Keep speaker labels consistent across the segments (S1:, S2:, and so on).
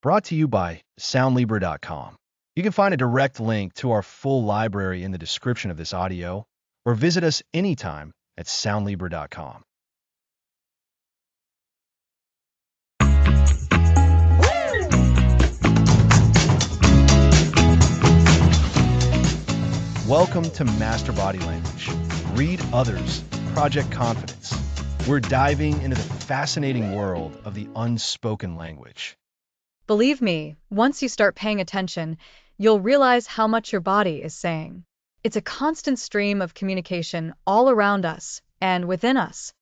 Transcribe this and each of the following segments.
S1: brought to you by Soundlibra.com. You can find a direct link to our full library in the description of this audio, or visit us anytime at Soundlibra.com. Welcome to Master Body Language. Read Others, Project Confidence. We're diving into the fascinating world of the unspoken language.
S2: Believe me, once you start paying attention, you'll realize how much your body is saying. It's a constant stream of communication all around us and within us.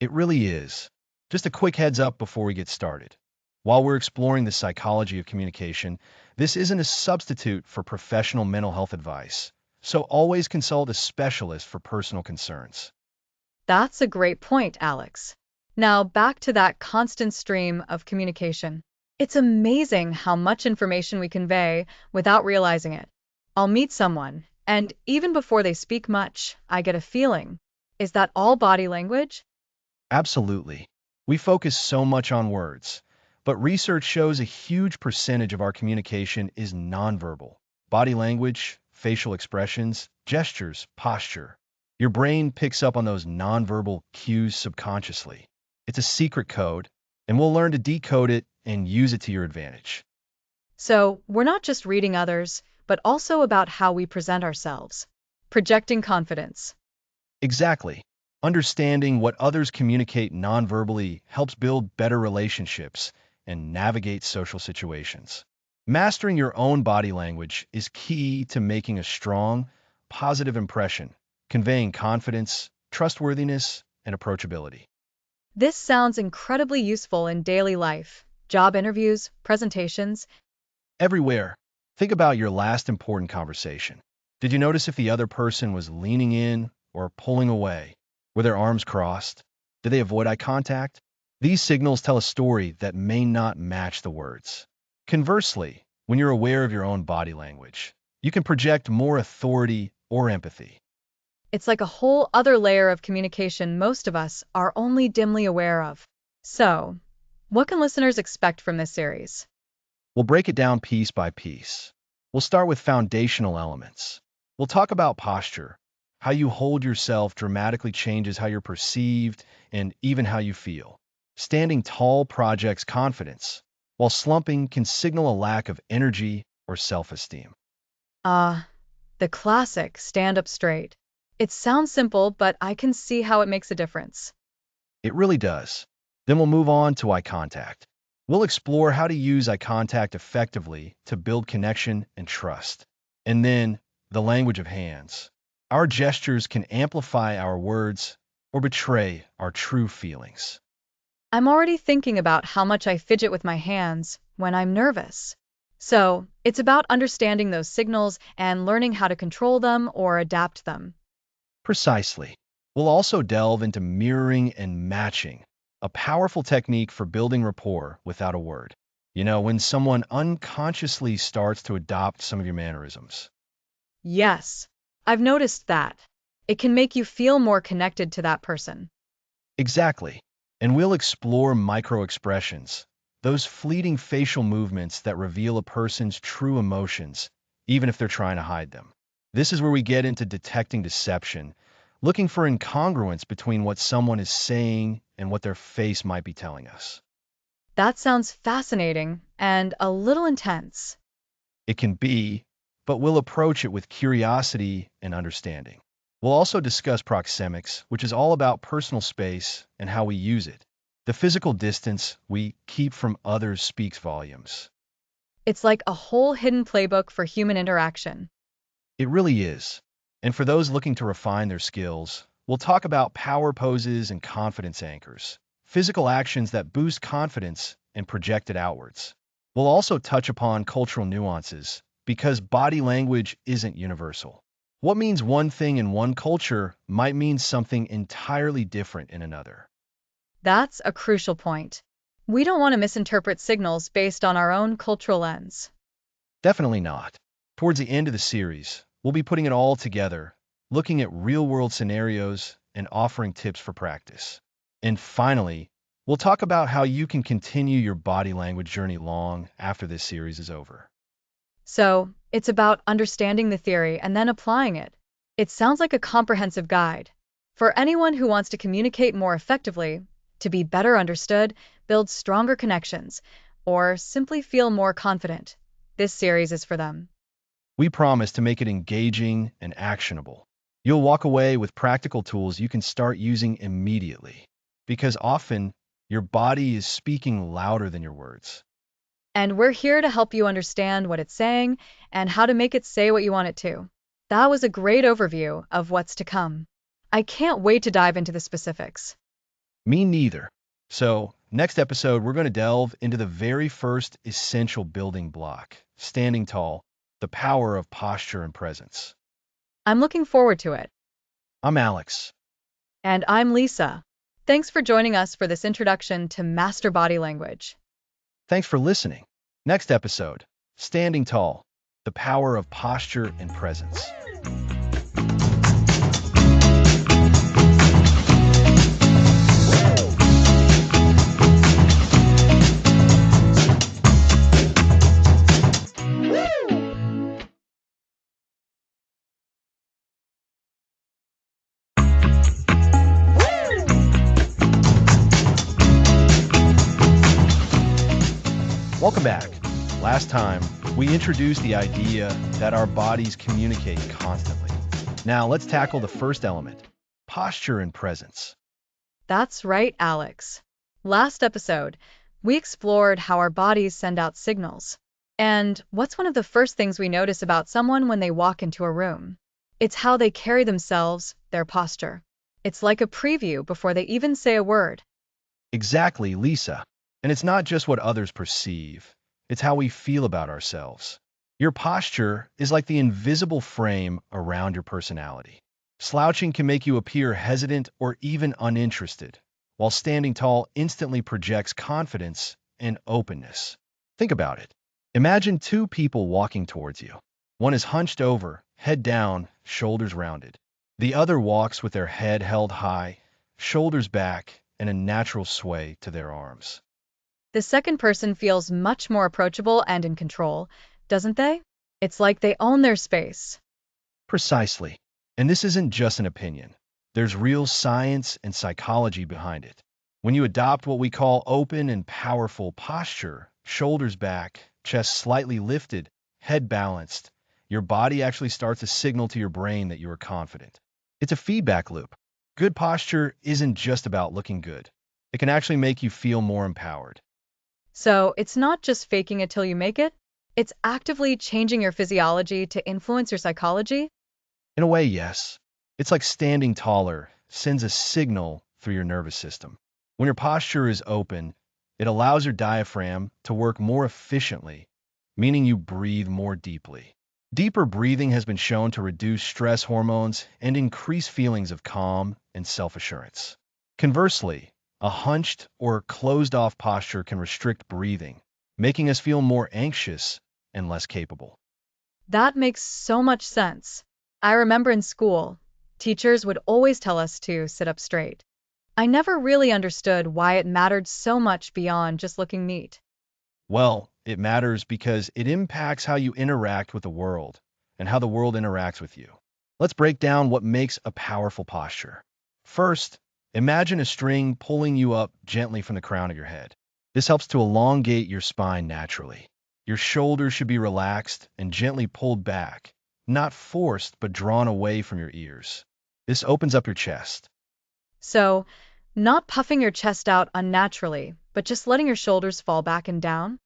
S1: It really is. Just a quick heads up before we get started. While we're exploring the psychology of communication, this isn't a substitute for professional mental health advice. So always consult a specialist for personal concerns.
S2: That's a great point, Alex. Now back to that constant stream of communication. It's amazing how much information we convey without realizing it. I'll meet someone, and even before they speak much, I get a feeling. Is that all body language?
S1: Absolutely. We focus so much on words, but research shows a huge percentage of our communication is nonverbal. Body language, facial expressions, gestures, posture. Your brain picks up on those nonverbal cues subconsciously. It's a secret code, and we'll learn to decode it and use it to your advantage.
S2: So, we're not just reading others, but also about how we present ourselves. Projecting confidence.
S1: Exactly. Understanding what others communicate nonverbally helps build better relationships and navigate social situations. Mastering your own body language is key to making a strong, positive impression, conveying confidence, trustworthiness, and approachability.
S2: This sounds incredibly useful in daily life, job interviews, presentations.
S1: Everywhere, think about your last important conversation. Did you notice if the other person was leaning in or pulling away? Were their arms crossed? Did they avoid eye contact? These signals tell a story that may not match the words. Conversely, when you're aware of your own body language, you can project more authority or empathy.
S2: It's like a whole other layer of communication most of us are only dimly aware of. So, what can listeners expect from this series?
S1: We'll break it down piece by piece. We'll start with foundational elements. We'll talk about posture. How you hold yourself dramatically changes how you're perceived and even how you feel. Standing tall projects confidence, while slumping can signal a lack of energy or self-esteem.
S2: The classic stand up straight. It sounds simple, but I can see how it makes a difference.
S1: It really does. Then we'll move on to eye contact. We'll explore how to use eye contact effectively to build connection and trust. And then, the language of hands. Our gestures can amplify our words or betray our true feelings.
S2: I'm already thinking about how much I fidget with my hands when I'm nervous. So, it's about understanding those signals and learning how to control them or adapt them.
S1: Precisely. We'll also delve into mirroring and matching, a powerful technique for building rapport without a word. When someone unconsciously starts to adopt some of your mannerisms.
S2: Yes, I've noticed that. It can make you feel more connected to that person.
S1: Exactly. And we'll explore micro-expressions, those fleeting facial movements that reveal a person's true emotions, even if they're trying to hide them. This is where we get into detecting deception, looking for incongruence between what someone is saying and what their face might be telling us.
S2: That sounds fascinating and a little intense.
S1: It can be, but we'll approach it with curiosity and understanding. We'll also discuss proxemics, which is all about personal space and how we use it. The physical distance we keep from others speaks volumes.
S2: It's like a whole hidden playbook for human interaction.
S1: It really is. And for those looking to refine their skills, we'll talk about power poses and confidence anchors, physical actions that boost confidence and project it outwards. We'll also touch upon cultural nuances, because body language isn't universal. What means one thing in one culture might mean something entirely different in another.
S2: That's a crucial point. We don't want to misinterpret signals based on our own cultural lens.
S1: Definitely not. Towards the end of the series, we'll be putting it all together, looking at real-world scenarios and offering tips for practice. And finally, We'll talk about how you can continue your body language journey long after this series is over.
S2: So, it's about understanding the theory and then applying it. It sounds like a comprehensive guide for anyone who wants to communicate more effectively, to be better understood, build stronger connections, or simply feel more confident. This series is for them.
S1: We promise to make it engaging and actionable. You'll walk away with practical tools you can start using immediately, because often your body is speaking louder than your words.
S2: And we're here to help you understand what it's saying and how to make it say what you want it to. That was a great overview of what's to come. I can't wait to dive into the specifics.
S1: Me neither. So, next episode, we're going to delve into the very first essential building block, standing tall, the power of posture and presence.
S2: I'm looking forward to it.
S1: I'm Alex.
S2: And I'm Lisa. Thanks for joining us for this introduction to master body language.
S1: Thanks for listening. Next episode, standing tall, the power of posture and presence. Welcome back. Last time, we introduced the idea that our bodies communicate constantly. Now, let's tackle the first element, posture and presence.
S2: That's right, Alex. Last episode, we explored how our bodies send out signals. And what's one of the first things we notice about someone when they walk into a room? It's how they carry themselves, their posture. It's like a preview before they even say a word.
S1: Exactly, Lisa. And it's not just what others perceive, it's how we feel about ourselves. Your posture is like the invisible frame around your personality. Slouching can make you appear hesitant or even uninterested, while standing tall instantly projects confidence and openness. Think about it. Imagine two people walking towards you. One is hunched over, head down, shoulders rounded. The other walks with their head held high, shoulders back, and a natural sway to their arms.
S2: The second person feels much more approachable and in control, doesn't they? It's like they own their space.
S1: Precisely. And this isn't just an opinion. There's real science and psychology behind it. When you adopt what we call open and powerful posture, shoulders back, chest slightly lifted, head balanced, your body actually starts to signal to your brain that you are confident. It's a feedback loop. Good posture isn't just about looking good. It can actually make you feel more empowered.
S2: So it's not just faking it till you make it, it's actively changing your physiology to influence your psychology.
S1: In a way, yes. It's like standing taller sends a signal through your nervous system. When your posture is open, it allows your diaphragm to work more efficiently, meaning you breathe more deeply. Deeper breathing has been shown to reduce stress hormones and increase feelings of calm and self-assurance. Conversely, a hunched or closed-off posture can restrict breathing, making us feel more anxious and less capable.
S2: That makes so much sense. I remember in school, teachers would always tell us to sit up straight. I never really understood why it mattered so much beyond just looking neat.
S1: Well, it matters because it impacts how you interact with the world and how the world interacts with you. Let's break down what makes a powerful posture. First, imagine a string pulling you up gently from the crown of your head. This helps to elongate your spine naturally. Your shoulders should be relaxed and gently pulled back, not forced but drawn away from your ears. This opens up your chest.
S2: So, not puffing your chest out unnaturally, but just letting your shoulders fall back and down?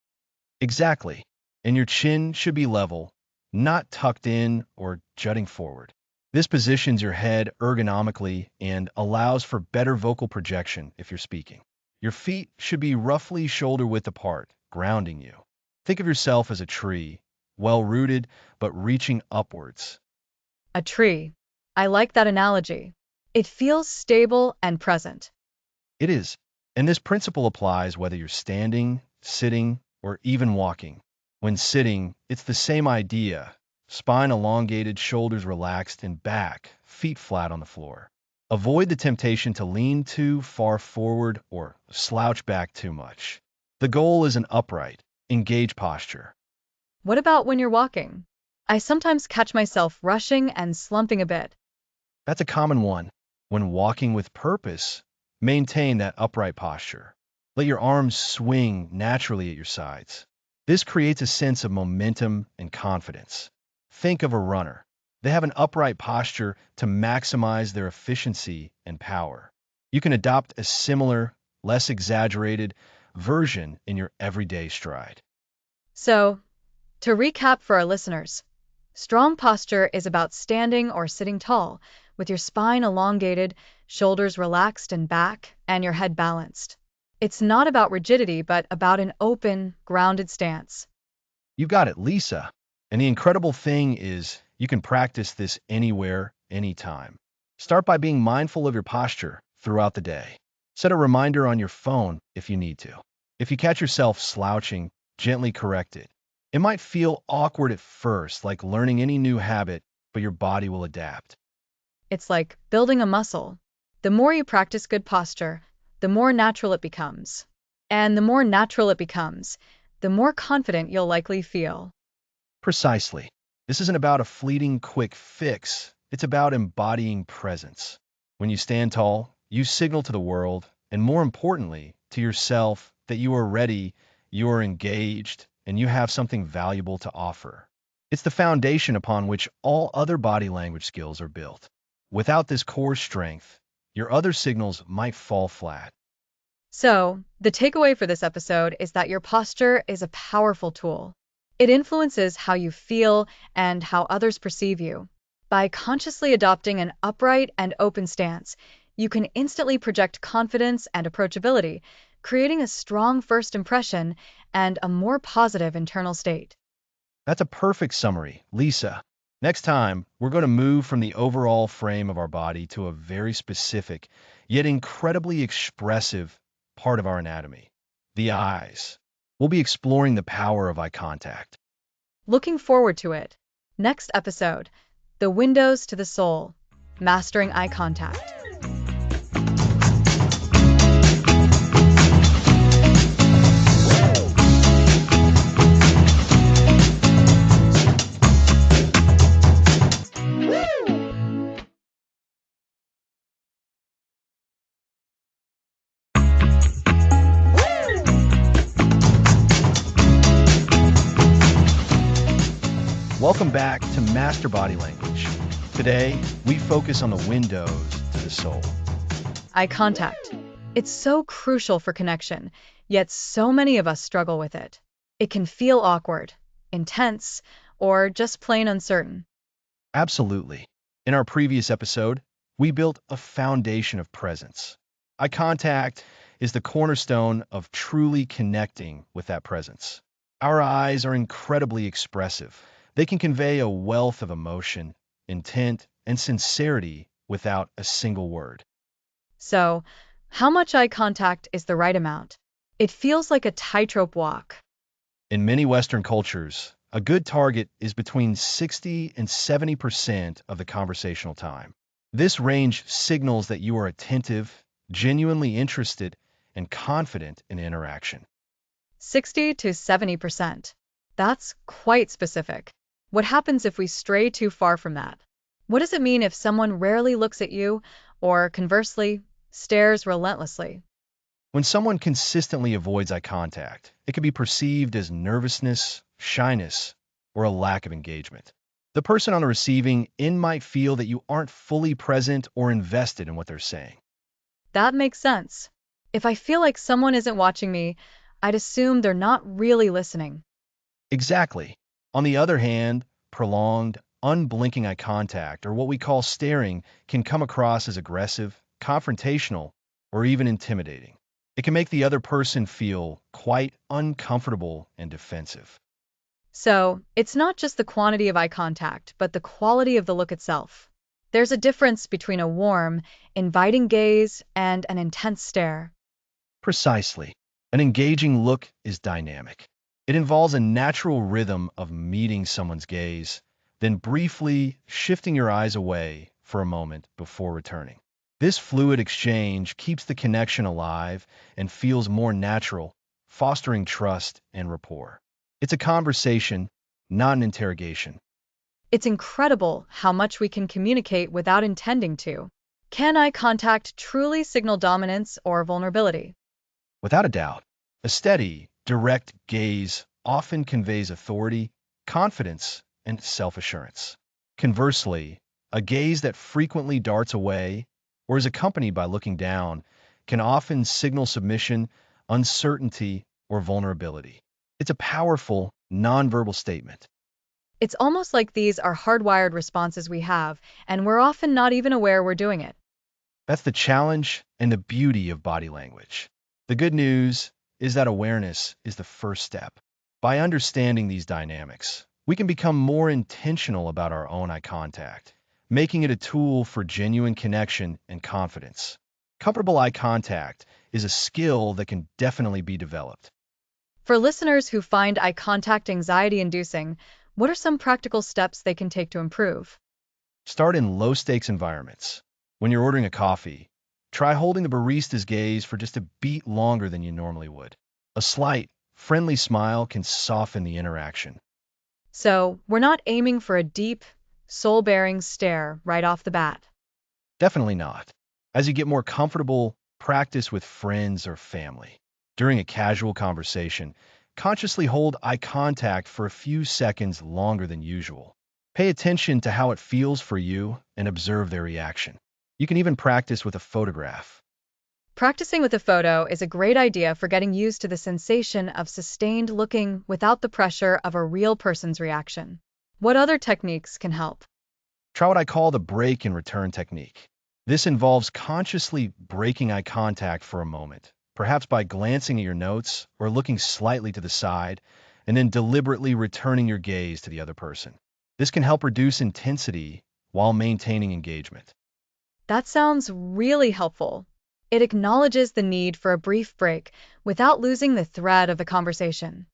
S1: Exactly. And your chin should be level, not tucked in or jutting forward. This positions your head ergonomically and allows for better vocal projection if you're speaking. Your feet should be roughly shoulder width apart, grounding you. Think of yourself as a tree, well rooted but reaching upwards.
S2: A tree. I like that analogy. It feels stable and present.
S1: It is. And this principle applies whether you're standing, sitting, or even walking. When sitting, it's the same idea. Spine elongated, shoulders relaxed and back, feet flat on the floor. Avoid the temptation to lean too far forward or slouch back too much. The goal is an upright, engaged posture.
S2: What about when you're walking? I sometimes catch myself rushing and slumping a bit.
S1: That's a common one. When walking with purpose, maintain that upright posture. Let your arms swing naturally at your sides. This creates a sense of momentum and confidence. Think of a runner. They have an upright posture to maximize their efficiency and power. You can adopt a similar, less exaggerated version in your everyday stride.
S2: So, to recap for our listeners, strong posture is about standing or sitting tall, with your spine elongated, shoulders relaxed and back, and your head balanced. It's not about rigidity, but about an open, grounded stance.
S1: You got it, Lisa. And the incredible thing is, you can practice this anywhere, anytime. Start by being mindful of your posture throughout the day. Set a reminder on your phone if you need to. If you catch yourself slouching, gently correct it. It might feel awkward at first, like learning any new habit, but your body will adapt.
S2: It's like building a muscle. The more you practice good posture, the more natural it becomes. And the more natural it becomes, the more confident you'll likely feel.
S1: Precisely. This isn't about a fleeting quick fix. It's about embodying presence. When you stand tall, you signal to the world, and more importantly, to yourself, that you are ready, you are engaged, and you have something valuable to offer. It's the foundation upon which all other body language skills are built. Without this core strength, your other signals might fall flat.
S2: So, the takeaway for this episode is that your posture is a powerful tool. It influences how you feel and how others perceive you. By consciously adopting an upright and open stance, you can instantly project confidence and approachability, creating a strong first impression and a more positive internal state.
S1: That's a perfect summary, Lisa. Next time, we're going to move from the overall frame of our body to a very specific, yet incredibly expressive part of our anatomy, the eyes. We'll be exploring the power of eye contact.
S2: Looking forward to it. Next episode, The Windows to the Soul, Mastering Eye Contact.
S1: Welcome back to Master Body Language. Today, we focus on the windows to the soul.
S2: Eye contact. It's so crucial for connection, yet so many of us struggle with it. It can feel awkward, intense, or just plain uncertain.
S1: Absolutely. In our previous episode, we built a foundation of presence. Eye contact is the cornerstone of truly connecting with that presence. Our eyes are incredibly expressive. They can convey a wealth of emotion, intent, and sincerity without a single word.
S2: So, how much eye contact is the right amount? It feels like a tightrope walk.
S1: In many Western cultures, a good target is between 60 and 70% of the conversational time. This range signals that you are attentive, genuinely interested, and confident in interaction.
S2: 60 to 70%. That's quite specific. What happens if we stray too far from that? What does it mean if someone rarely looks at you, or conversely, stares relentlessly?
S1: When someone consistently avoids eye contact, it can be perceived as nervousness, shyness, or a lack of engagement. The person on the receiving end might feel that you aren't fully present or invested in what they're saying.
S2: That makes sense. If I feel like someone isn't watching me, I'd assume they're not really listening.
S1: Exactly. On the other hand, prolonged, unblinking eye contact, or what we call staring, can come across as aggressive, confrontational, or even intimidating. It can make the other person feel quite uncomfortable and defensive.
S2: So, it's not just the quantity of eye contact, but the quality of the look itself. There's a difference between a warm, inviting gaze and an intense stare.
S1: Precisely. An engaging look is dynamic. It involves a natural rhythm of meeting someone's gaze, then briefly shifting your eyes away for a moment before returning. This fluid exchange keeps the connection alive and feels more natural, fostering trust and rapport. It's a conversation, not an interrogation.
S2: It's incredible how much we can communicate without intending to. Can eye contact truly signal dominance or vulnerability?
S1: Without a doubt, a steady, direct gaze often conveys authority, confidence, and self-assurance. Conversely, a gaze that frequently darts away or is accompanied by looking down can often signal submission, uncertainty, or vulnerability. It's a powerful, nonverbal statement.
S2: It's almost like these are hardwired responses we have, and we're often not even aware we're doing it.
S1: That's the challenge and the beauty of body language. The good news is that awareness is the first step. By understanding these dynamics, we can become more intentional about our own eye contact, making it a tool for genuine connection and confidence. Comfortable eye contact is a skill that can definitely be developed.
S2: For listeners who find eye contact anxiety-inducing, what are some practical steps they can take to improve?
S1: Start in low-stakes environments. When you're ordering a coffee, try holding the barista's gaze for just a beat longer than you normally would. A slight, friendly smile can soften the interaction.
S2: So, we're not aiming for a deep, soul-bearing stare right off the bat.
S1: Definitely not. As you get more comfortable, practice with friends or family. During a casual conversation, consciously hold eye contact for a few seconds longer than usual. Pay attention to how it feels for you and observe their reaction. You can even practice with a photograph.
S2: Practicing with a photo is a great idea for getting used to the sensation of sustained looking without the pressure of a real person's reaction. What other techniques can help?
S1: Try what I call the break and return technique. This involves consciously breaking eye contact for a moment, perhaps by glancing at your notes or looking slightly to the side, and then deliberately returning your gaze to the other person. This can help reduce intensity while maintaining engagement.
S2: That sounds really helpful. It acknowledges the need for a brief break without losing the thread of the conversation.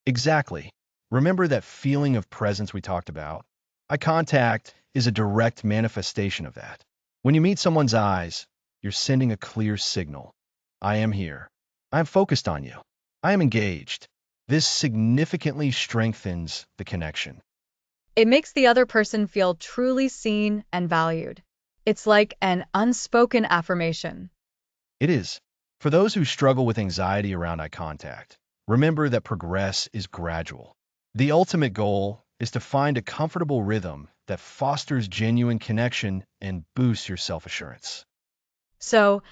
S1: Exactly. Remember that feeling of presence we talked about? Eye contact is a direct manifestation of that. When you meet someone's eyes, you're sending a clear signal. I am here. I am focused on you. I am engaged. This significantly strengthens the connection.
S2: It makes the other person feel truly seen and valued. It's like an unspoken affirmation.
S1: It is. For those who struggle with anxiety around eye contact, remember that progress is gradual. The ultimate goal is to find a comfortable rhythm that fosters genuine connection and boosts your self-assurance.
S2: So,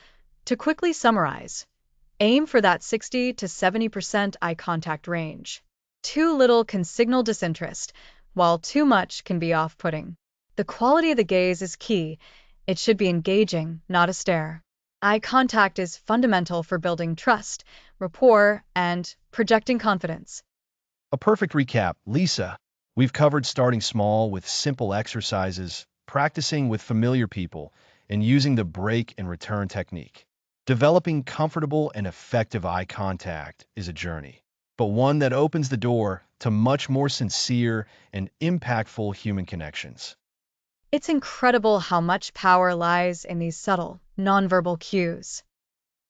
S2: to quickly summarize, aim for that 60 to 70% eye contact range. Too little can signal disinterest, while too much can be off-putting. The quality of the gaze is key. It should be engaging, not a stare. Eye contact is fundamental for building trust, rapport, and projecting confidence.
S1: A perfect recap, Lisa. We've covered starting small with simple exercises, practicing with familiar people, and using the break and return technique. Developing comfortable and effective eye contact is a journey, but one that opens the door to much more sincere and impactful human connections.
S2: It's incredible how much power lies in these subtle, nonverbal cues.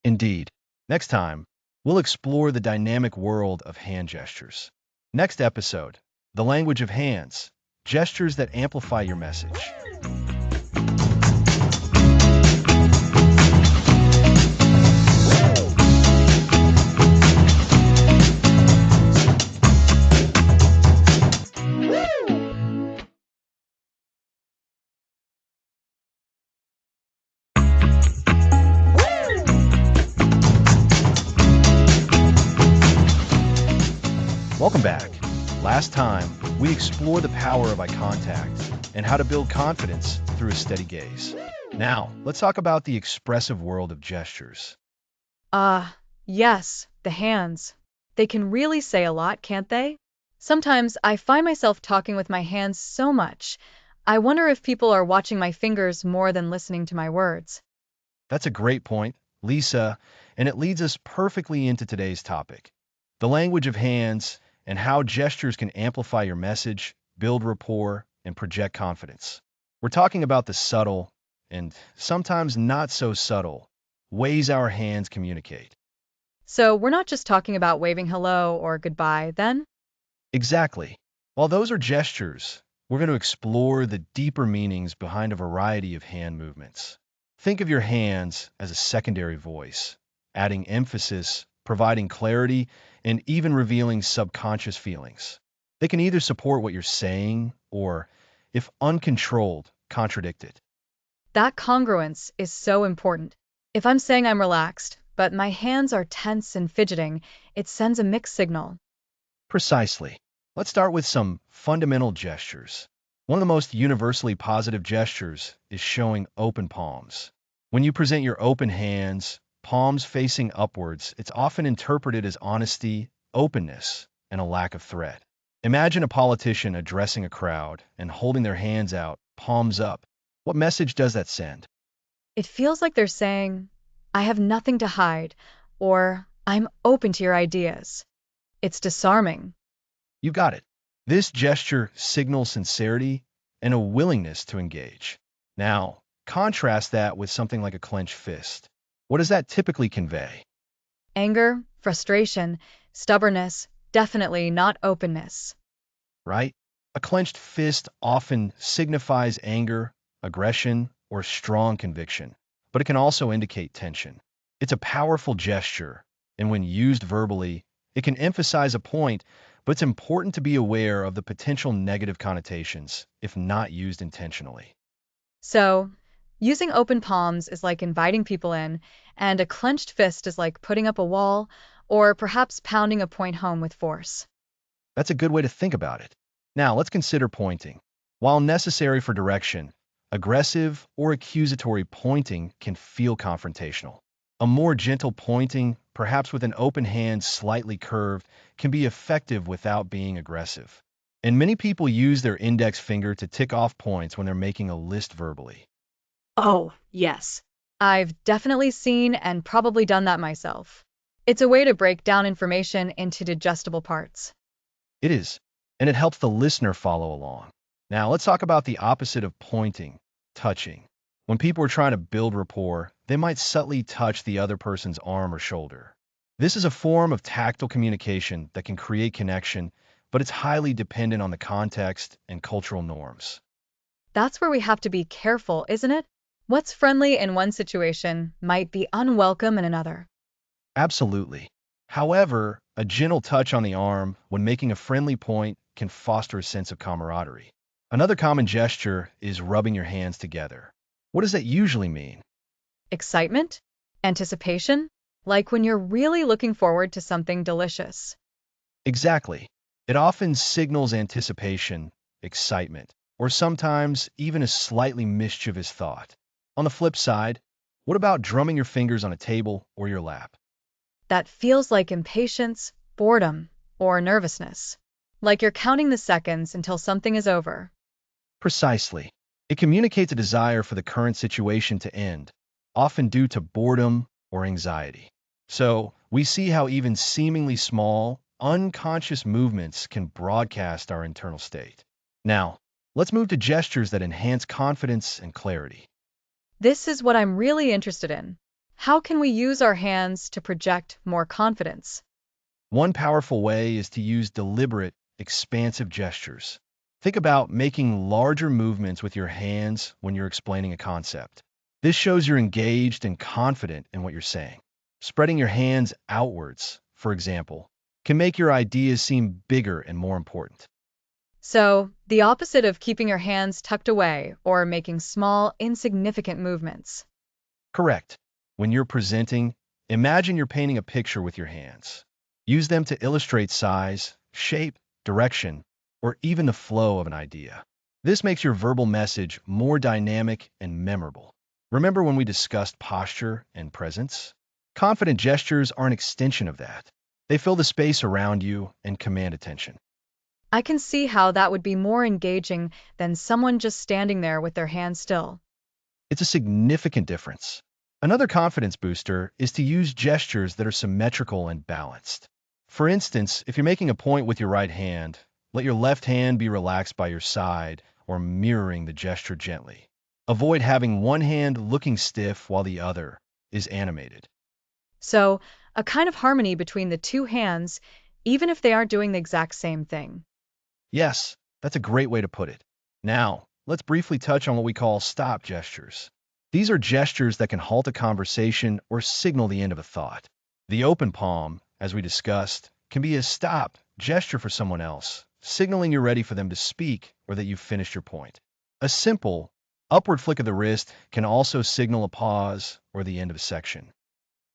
S1: Indeed. Next time, we'll explore the dynamic world of hand gestures. Next episode, the language of hands, gestures that amplify your message. Welcome back. Last time, we explored the power of eye contact and how to build confidence through a steady gaze. Now, let's talk about the expressive world of gestures.
S2: Yes, the hands. They can really say a lot, can't they? Sometimes I find myself talking with my hands so much. I wonder if people are watching my fingers more than listening to my words.
S1: That's a great point, Lisa, and it leads us perfectly into today's topic, the language of hands and how gestures can amplify your message, build rapport, and project confidence. We're talking about the subtle, and sometimes not so subtle, ways our hands communicate.
S2: So we're not just talking about waving hello or goodbye, then?
S1: Exactly. While those are gestures, we're going to explore the deeper meanings behind a variety of hand movements. Think of your hands as a secondary voice, adding emphasis, providing clarity, and even revealing subconscious feelings. They can either support what you're saying or, if uncontrolled, contradict it.
S2: That congruence is so important. If I'm saying I'm relaxed, but my hands are tense and fidgeting, it sends a mixed signal.
S1: Precisely. Let's start with some fundamental gestures. One of the most universally positive gestures is showing open palms. When you present your open hands, palms facing upwards, it's often interpreted as honesty, openness, and a lack of threat. Imagine a politician addressing a crowd and holding their hands out, palms up. What message does that send?
S2: It feels like they're saying, I have nothing to hide, or I'm open to your ideas. It's disarming.
S1: You got it. This gesture signals sincerity and a willingness to engage. Now, contrast that with something like a clenched fist. What does that typically convey,
S2: Anger, frustration, stubbornness, definitely not openness.
S1: right? A clenched fist often signifies anger, aggression, or strong conviction, but it can also indicate tension. It's a powerful gesture, and when used verbally, it can emphasize a point, but it's important to be aware of the potential negative connotations if not used intentionally.
S2: So, using open palms is like inviting people in, and a clenched fist is like putting up a wall, or perhaps pounding a point home with force.
S1: That's a good way to think about it. Now, let's consider pointing. While necessary for direction, aggressive or accusatory pointing can feel confrontational. A more gentle pointing, perhaps with an open hand slightly curved, can be effective without being aggressive. And many people use their index finger to tick off points when they're making a list verbally.
S2: Oh, yes. I've definitely seen and probably done that myself. It's a way to break down information into digestible parts.
S1: It is, and it helps the listener follow along. Now, let's talk about the opposite of pointing, touching. When people are trying to build rapport, they might subtly touch the other person's arm or shoulder. This is a form of tactile communication that can create connection, but it's highly dependent on the context and cultural norms.
S2: That's where we have to be careful, isn't it? What's friendly in one situation might be unwelcome in another.
S1: Absolutely. However, a gentle touch on the arm when making a friendly point can foster a sense of camaraderie. Another common gesture is rubbing your hands together. What does that usually mean?
S2: Excitement? Anticipation? Like when you're really looking forward to something delicious.
S1: Exactly. It often signals anticipation, excitement, or sometimes even a slightly mischievous thought. On the flip side, what about drumming your fingers on a table or your lap?
S2: That feels like impatience, boredom, or nervousness. Like you're counting the seconds until something is over.
S1: Precisely. It communicates a desire for the current situation to end, often due to boredom or anxiety. So, we see how even seemingly small, unconscious movements can broadcast our internal state. Now, let's move to gestures that enhance confidence and clarity.
S2: This is what I'm really interested in. How can we use our hands to project more confidence?
S1: One powerful way is to use deliberate, expansive gestures. Think about making larger movements with your hands when you're explaining a concept. This shows you're engaged and confident in what you're saying. Spreading your hands outwards, for example, can make your ideas seem bigger and more important.
S2: So, the opposite of keeping your hands tucked away or making small, insignificant movements.
S1: Correct. When you're presenting, imagine you're painting a picture with your hands. Use them to illustrate size, shape, direction, or even the flow of an idea. This makes your verbal message more dynamic and memorable. Remember when we discussed posture and presence? Confident gestures are an extension of that. They fill the space around you and command attention.
S2: I can see how that would be more engaging than someone just standing there with their hands still.
S1: It's a significant difference. Another confidence booster is to use gestures that are symmetrical and balanced. For instance, if you're making a point with your right hand, let your left hand be relaxed by your side or mirroring the gesture gently. Avoid having one hand looking stiff while the other is animated.
S2: So, a kind of harmony between the two hands, even if they aren't doing the exact same thing.
S1: Yes, that's a great way to put it. Now, let's briefly touch on what we call stop gestures. These are gestures that can halt a conversation or signal the end of a thought. The open palm, as we discussed, can be a stop gesture for someone else, signaling you're ready for them to speak or that you've finished your point. A simple, upward flick of the wrist can also signal a pause or the end of a section.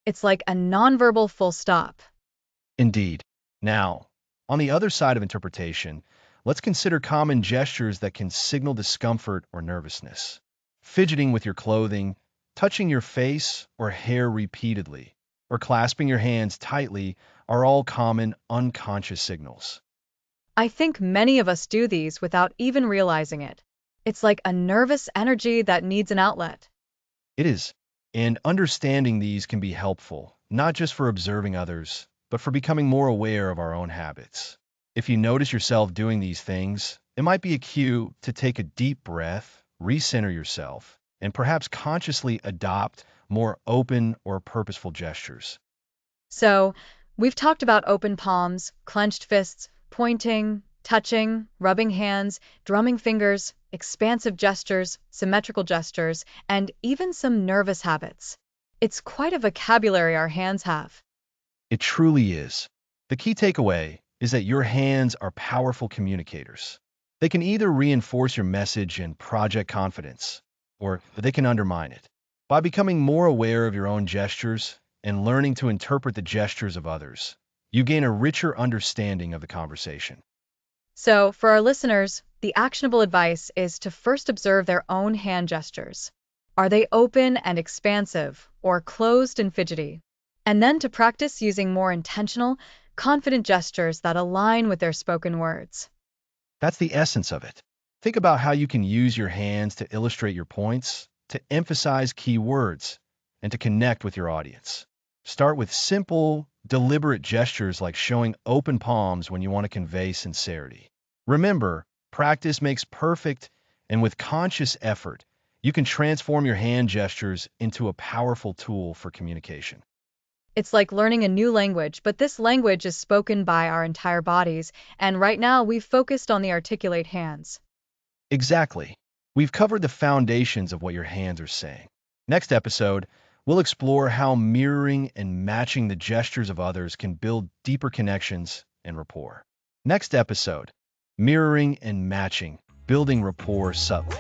S2: It's like a nonverbal full stop.
S1: Indeed. Now, on the other side of interpretation, let's consider common gestures that can signal discomfort or nervousness. Fidgeting with your clothing, touching your face or hair repeatedly, or clasping your hands tightly are all common unconscious signals.
S2: I think many of us do these without even realizing it. It's like a nervous energy that needs an outlet.
S1: It is. And understanding these can be helpful, not just for observing others, but for becoming more aware of our own habits. If you notice yourself doing these things, it might be a cue to take a deep breath, recenter yourself, and perhaps consciously adopt more open or purposeful gestures.
S2: So, we've talked about open palms, clenched fists, pointing, touching, rubbing hands, drumming fingers, expansive gestures, symmetrical gestures, and even some nervous habits. It's quite a vocabulary our hands have.
S1: It truly is. The key takeaway is that your hands are powerful communicators. They can either reinforce your message and project confidence, or they can undermine it. By becoming more aware of your own gestures and learning to interpret the gestures of others, you gain a richer understanding of the conversation.
S2: So, for our listeners, the actionable advice is to first observe their own hand gestures. Are they open and expansive, or closed and fidgety? And then to practice using more intentional, confident gestures that align with their spoken words.
S1: That's the essence of it. Think about how you can use your hands to illustrate your points, to emphasize key words, and to connect with your audience. Start with simple, deliberate gestures like showing open palms when you want to convey sincerity. Remember, practice makes perfect, and with conscious effort, you can transform your hand gestures into a powerful tool for communication.
S2: It's like learning a new language, but this language is spoken by our entire bodies, and right now we've focused on the articulate hands.
S1: Exactly. We've covered the foundations of what your hands are saying. Next episode, we'll explore how mirroring and matching the gestures of others can build deeper connections and rapport. Next episode, mirroring and matching, building rapport subtly.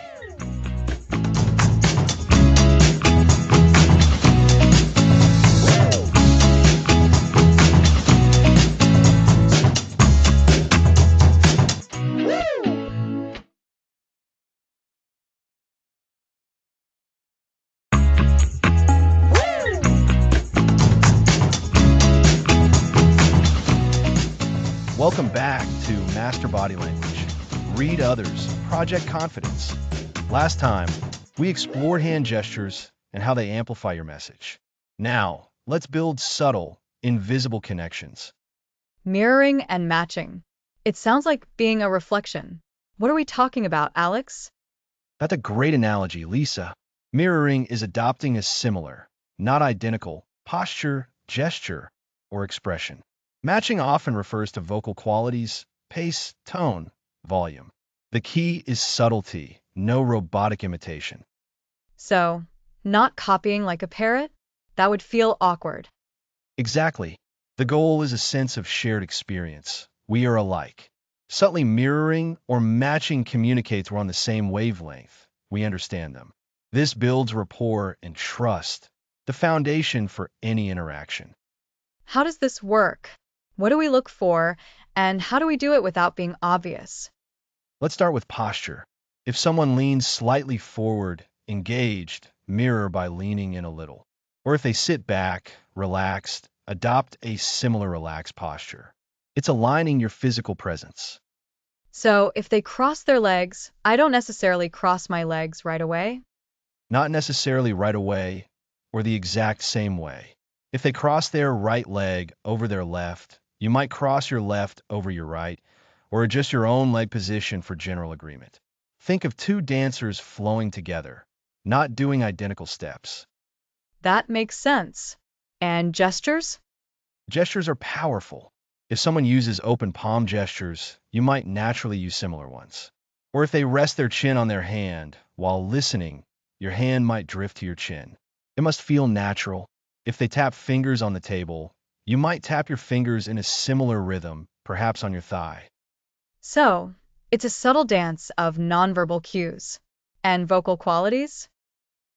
S1: Welcome back to Master Body Language. Read others, project confidence. Last time, we explored hand gestures and how they amplify your message. Now, let's build subtle, invisible connections.
S2: Mirroring and matching. It sounds like being a reflection. What are we talking about, Alex?
S1: That's a great analogy, Lisa. Mirroring is adopting a similar, not identical, posture, gesture, or expression. Matching often refers to vocal qualities, pace, tone, volume. The key is subtlety, no robotic imitation.
S2: So, not copying like a parrot? That would feel awkward.
S1: Exactly. The goal is a sense of shared experience. We are alike. Subtly mirroring or matching communicates we're on the same wavelength. We understand them. This builds rapport and trust, the foundation for any interaction.
S2: How does this work? What do we look for, and how do we do it without being obvious?
S1: Let's start with posture. If someone leans slightly forward, engaged, mirror by leaning in a little. Or if they sit back, relaxed, adopt a similar relaxed posture. It's aligning your physical presence.
S2: So, if they cross their legs, I don't necessarily cross my legs right away.
S1: Not necessarily right away or the exact same way. If they cross their right leg over their left, you might cross your left over your right, or adjust your own leg position for general agreement. Think of two dancers flowing together. not doing identical steps.
S2: That makes sense. And gestures?
S1: Gestures are powerful. If someone uses open palm gestures, you might naturally use similar ones. Or if they rest their chin on their hand while listening, your hand might drift to your chin. It must feel natural. If they tap fingers on the table, you might tap your fingers in a similar rhythm, perhaps on your thigh.
S2: So, it's a subtle dance of nonverbal cues. And vocal qualities?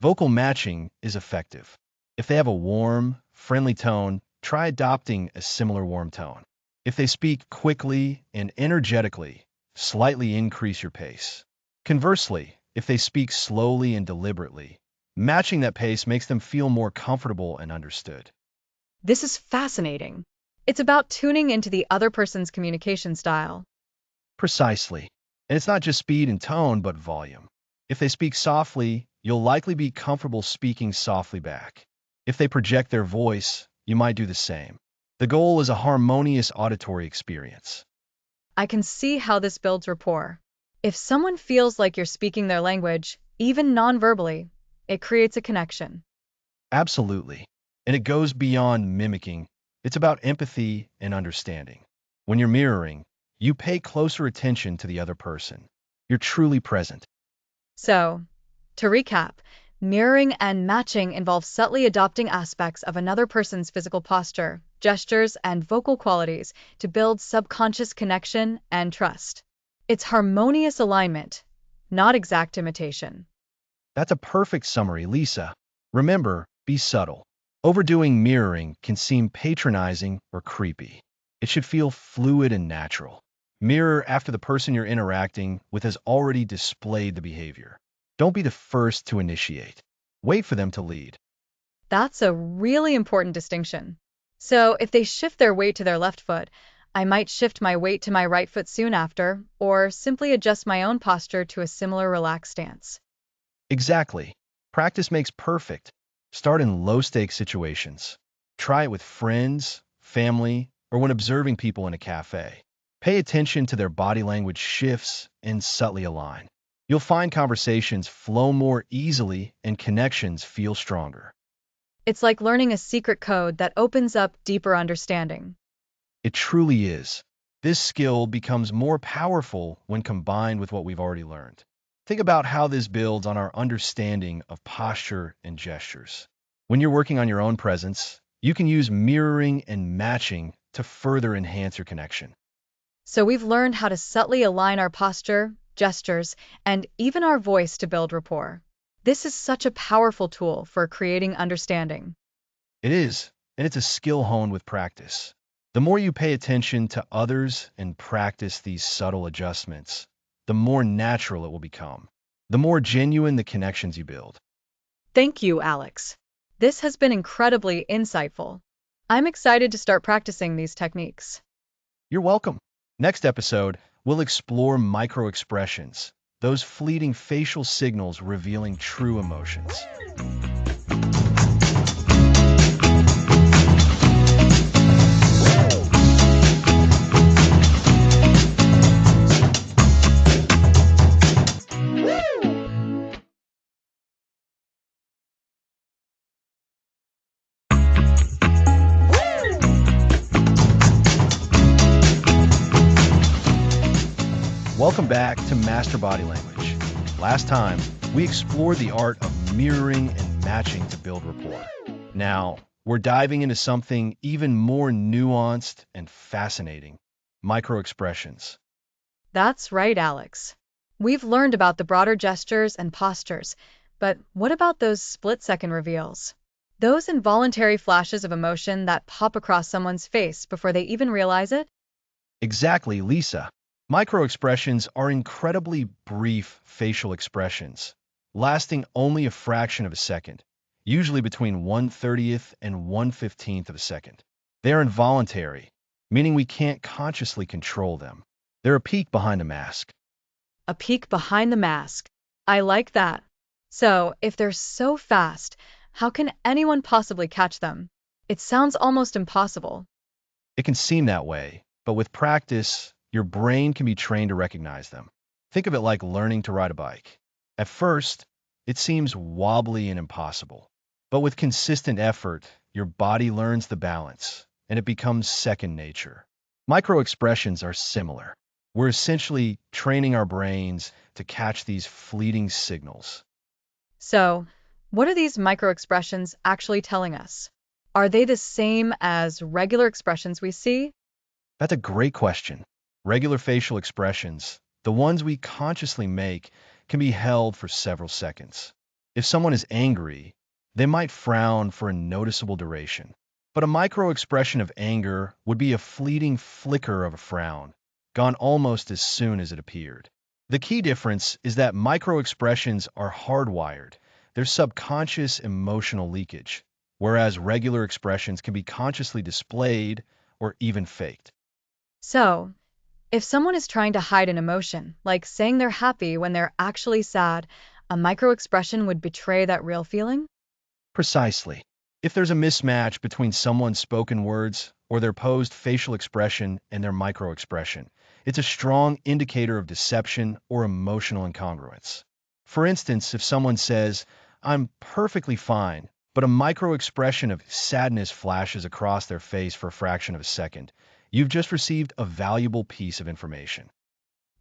S1: Vocal matching is effective. If they have a warm, friendly tone, try adopting a similar warm tone. If they speak quickly and energetically, slightly increase your pace. Conversely, if they speak slowly and deliberately, matching that pace makes them feel more comfortable and understood.
S2: This is fascinating. It's about tuning into the other person's communication style.
S1: Precisely. And it's not just speed and tone, but volume. If they speak softly, you'll likely be comfortable speaking softly back. If they project their voice, you might do the same. The goal is a harmonious auditory experience.
S2: I can see how this builds rapport. If someone feels like you're speaking their language, even non-verbally, it creates a connection.
S1: Absolutely. And it goes beyond mimicking. It's about empathy and understanding. When you're mirroring, you pay closer attention to the other person. You're truly present.
S2: So, to recap, mirroring and matching involve subtly adopting aspects of another person's physical posture, gestures, and vocal qualities to build subconscious connection and trust. It's harmonious alignment, not exact imitation.
S1: That's a perfect summary, Lisa. Remember, be subtle. Overdoing mirroring can seem patronizing or creepy. It should feel fluid and natural. Mirror after the person you're interacting with has already displayed the behavior. Don't be the first to initiate. Wait for them to lead.
S2: That's a really important distinction. So, if they shift their weight to their left foot, I might shift my weight to my right foot soon after, or simply adjust my own posture to a similar relaxed stance.
S1: Exactly. Practice makes perfect. Start in low-stakes situations. Try it with friends, family, or when observing people in a cafe. Pay attention to their body language shifts and subtly align. You'll find conversations flow more easily and connections feel stronger.
S2: It's like learning a secret code that opens up deeper understanding.
S1: It truly is. This skill becomes more powerful when combined with what we've already learned. Think about how this builds on our understanding of posture and gestures. When you're working on your own presence, you can use mirroring and matching to further enhance your connection.
S2: So, we've learned how to subtly align our posture, gestures, and even our voice to build rapport. This is such a powerful tool for creating understanding.
S1: It is, and it's a skill honed with practice. The more you pay attention to others and practice these subtle adjustments, the more natural it will become, the more genuine the connections you build.
S2: Thank you, Alex. This has been incredibly insightful. I'm excited to start practicing these techniques.
S1: You're welcome. Next episode, we'll explore micro-expressions, those fleeting facial signals revealing true emotions. Welcome back to Master Body Language. Last time, we explored the art of mirroring and matching to build rapport. Now, we're diving into something even more nuanced and fascinating, micro-expressions.
S2: That's right, Alex. We've learned about the broader gestures and postures, but what about those split-second reveals? Those involuntary flashes of emotion that pop across someone's face before they even realize it?
S1: Exactly, Lisa. Micro-expressions are incredibly brief facial expressions, lasting only a fraction of a second, usually between 1/30th and 1/15th of a second. They are involuntary, meaning we can't consciously control them. They're a peek behind a mask.
S2: A peek behind the mask. I like that. So, if they're so fast, how can anyone possibly catch them? It sounds almost impossible.
S1: It can seem that way, but with practice, your brain can be trained to recognize them. Think of it like learning to ride a bike. At first, It seems wobbly and impossible. But with consistent effort, your body learns the balance, and it becomes second nature. Micro-expressions are similar. We're essentially training our brains to catch these fleeting signals.
S2: So, what are these micro expressions actually telling us? Are they the same as regular expressions we see?
S1: That's a great question. Regular facial expressions, the ones we consciously make, can be held for several seconds. If someone is angry, they might frown for a noticeable duration. But a micro expression of anger would be a fleeting flicker of a frown, gone almost as soon as it appeared. The key difference is that micro expressions are hardwired. They're subconscious emotional leakage, whereas regular expressions can be consciously displayed or even faked.
S2: So, if someone is trying to hide an emotion, like saying they're happy when they're actually sad, a micro expression would betray that real feeling?
S1: Precisely. If there's a mismatch between someone's spoken words or their posed facial expression and their micro expression, it's a strong indicator of deception or emotional incongruence. For instance, if someone says, "I'm perfectly fine," but a micro expression of sadness flashes across their face for a fraction of a second, you've just received a valuable piece of information.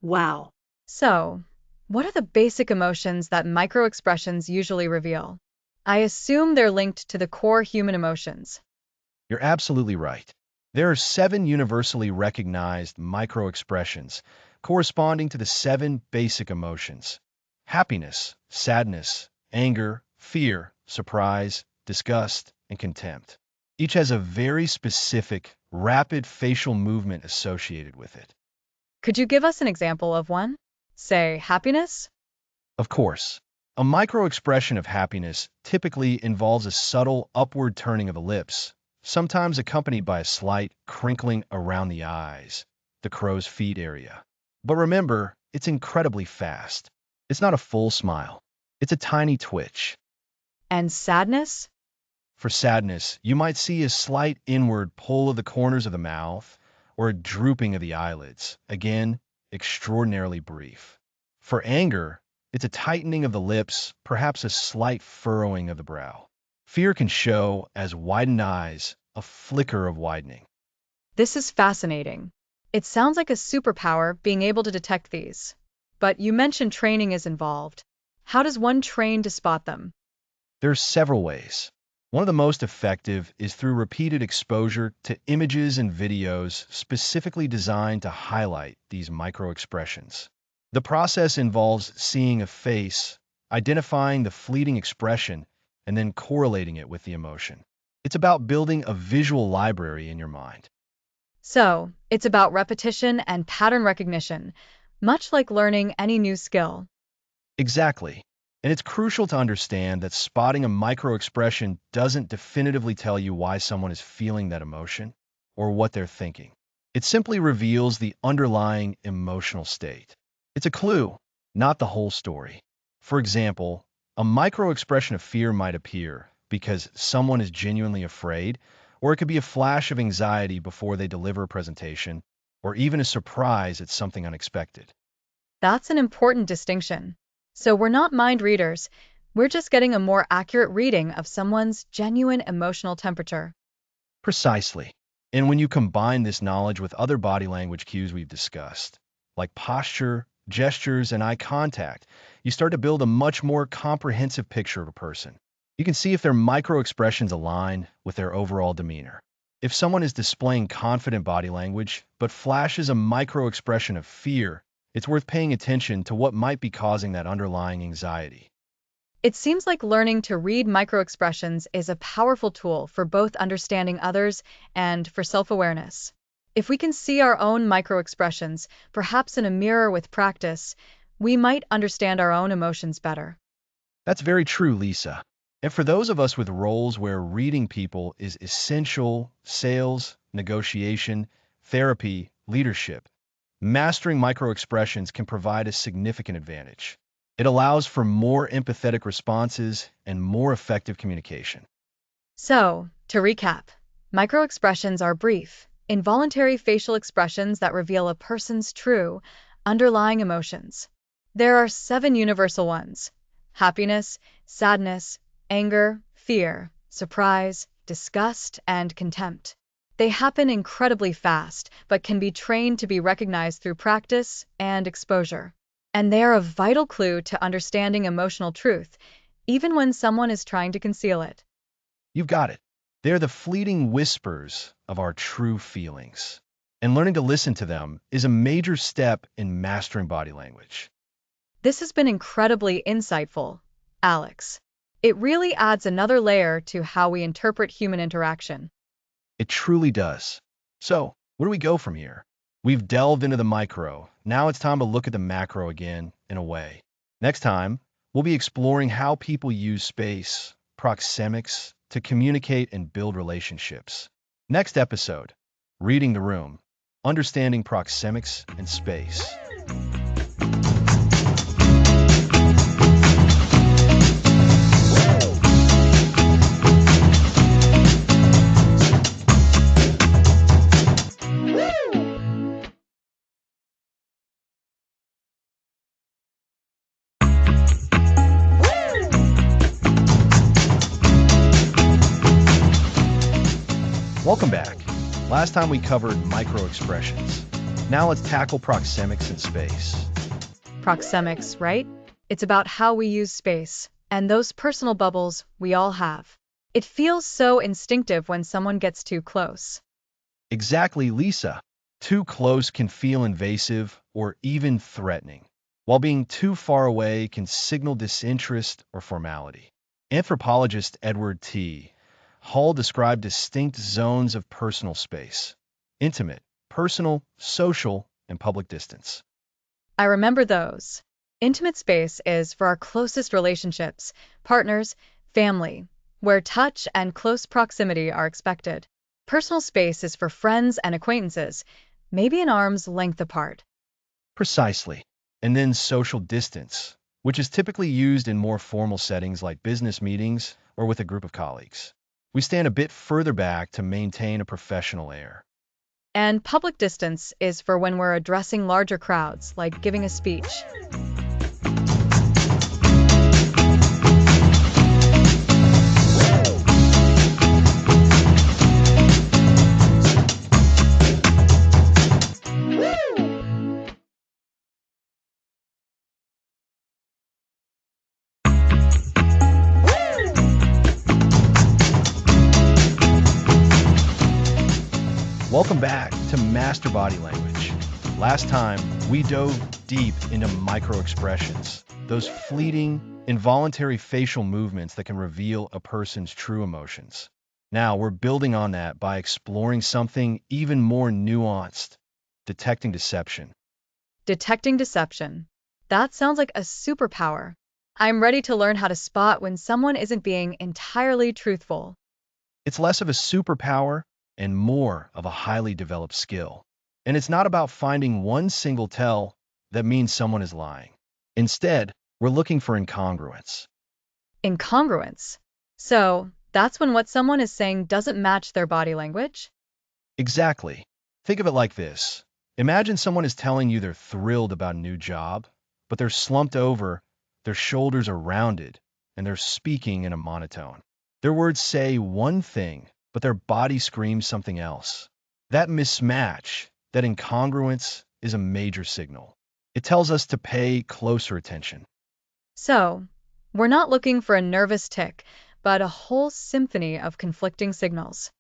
S2: Wow. So, what are the basic emotions that micro expressions usually reveal? I assume they're linked to the core human emotions.
S1: You're absolutely right. There are 7 universally recognized micro-expressions corresponding to the 7 basic emotions: happiness, sadness, anger, fear, surprise, disgust, and contempt. Each has a very specific, rapid facial movement associated with it.
S2: Could you give us an example of one? Say, happiness?
S1: Of course, a micro-expression of happiness typically involves a subtle upward turning of the lips, sometimes accompanied by a slight crinkling around the eyes, the crow's feet area. But remember, it's incredibly fast. It's not a full smile. It's a tiny twitch.
S2: And sadness?
S1: For sadness, you might see a slight inward pull of the corners of the mouth or a drooping of the eyelids, again, extraordinarily brief. For anger, it's a tightening of the lips, perhaps a slight furrowing of the brow. Fear can show as widened eyes, a flicker of widening.
S2: This is fascinating. It sounds like a superpower being able to detect these. But you mentioned training is involved. How does one train to spot them?
S1: There are several ways. One of the most effective is through repeated exposure to images and videos specifically designed to highlight these micro expressions. The process involves seeing a face, identifying the fleeting expression, and then correlating it with the emotion. It's about building a visual library in your mind.
S2: So, it's about repetition and pattern recognition, much like learning any new skill.
S1: Exactly. And it's crucial to understand that spotting a micro expression doesn't definitively tell you why someone is feeling that emotion or what they're thinking. It simply reveals the underlying emotional state. It's a clue, not the whole story. For example, a micro expression of fear might appear because someone is genuinely afraid, or it could be a flash of anxiety before they deliver a presentation, or even a surprise at something unexpected.
S2: That's an important distinction. So, we're not mind readers, we're just getting a more accurate reading of someone's genuine emotional temperature.
S1: Precisely. And when you combine this knowledge with other body language cues we've discussed, like posture, gestures, and eye contact, you start to build a much more comprehensive picture of a person. You can see if their micro expressions align with their overall demeanor. If someone is displaying confident body language but flashes a micro expression of fear, it's worth paying attention to what might be causing that underlying anxiety.
S2: It seems like learning to read microexpressions is a powerful tool for both understanding others and for self awareness. If we can see our own microexpressions, perhaps in a mirror with practice, we might understand our own emotions better.
S1: That's very true, Lisa. And for those of us with roles where reading people is essential, sales, negotiation, therapy, leadership, mastering microexpressions can provide a significant advantage. It allows for more empathetic responses and more effective communication.
S2: So, to recap, microexpressions are brief, involuntary facial expressions that reveal a person's true, underlying emotions. There are 7 universal ones: happiness, sadness, anger, fear, surprise, disgust, and contempt. They happen incredibly fast, but can be trained to be recognized through practice and exposure. And they are a vital clue to understanding emotional truth, even when someone is trying to conceal it.
S1: You've got it. They're the fleeting whispers of our true feelings. And learning to listen to them is a major step in mastering body language.
S2: This has been incredibly insightful, Alex. It really adds another layer to how we interpret human interaction.
S1: It truly does. So, where do we go from here? We've delved into the micro. Now it's time to look at the macro again, in a way. Next time, we'll be exploring how people use space, proxemics, to communicate and build relationships. Next episode, Reading the Room, Understanding Proxemics and Space. Welcome back. Last time we covered micro expressions. Now let's tackle proxemics in space.
S2: Proxemics, right? It's about how we use space and those personal bubbles we all have. It feels so instinctive when someone gets too close.
S1: Exactly, Lisa. Too close can feel invasive or even threatening, while being too far away can signal disinterest or formality. Anthropologist Edward T. Hall described distinct zones of personal space: intimate, personal, social, and public distance.
S2: I remember those. Intimate space is for our closest relationships, partners, family, where touch and close proximity are expected. Personal space is for friends and acquaintances, maybe an arm's length apart.
S1: Precisely. And then social distance, which is typically used in more formal settings like business meetings or with a group of colleagues. We stand a bit further back to maintain a professional air.
S2: And public distance is for when we're addressing larger crowds, like giving a speech.
S1: Welcome back to Master Body Language. Last time, we dove deep into micro expressions, those fleeting, involuntary facial movements that can reveal a person's true emotions. Now, we're building on that by exploring something even more nuanced: detecting deception.
S2: Detecting deception. That sounds like a superpower. I'm ready to learn how to spot when someone isn't being entirely truthful.
S1: It's less of a superpower and more of a highly developed skill. And it's not about finding one single tell that means someone is lying. Instead, we're looking for incongruence.
S2: Incongruence. So, that's when what someone is saying doesn't match their body language?
S1: Exactly. Think of it like this. Imagine someone is telling you they're thrilled about a new job, but they're slumped over, their shoulders are rounded, and they're speaking in a monotone. Their words say one thing, but their body screams something else. That mismatch, that incongruence, is a major signal. It tells us to pay closer attention.
S2: So, we're not looking for a nervous tick, but a whole symphony of conflicting signals.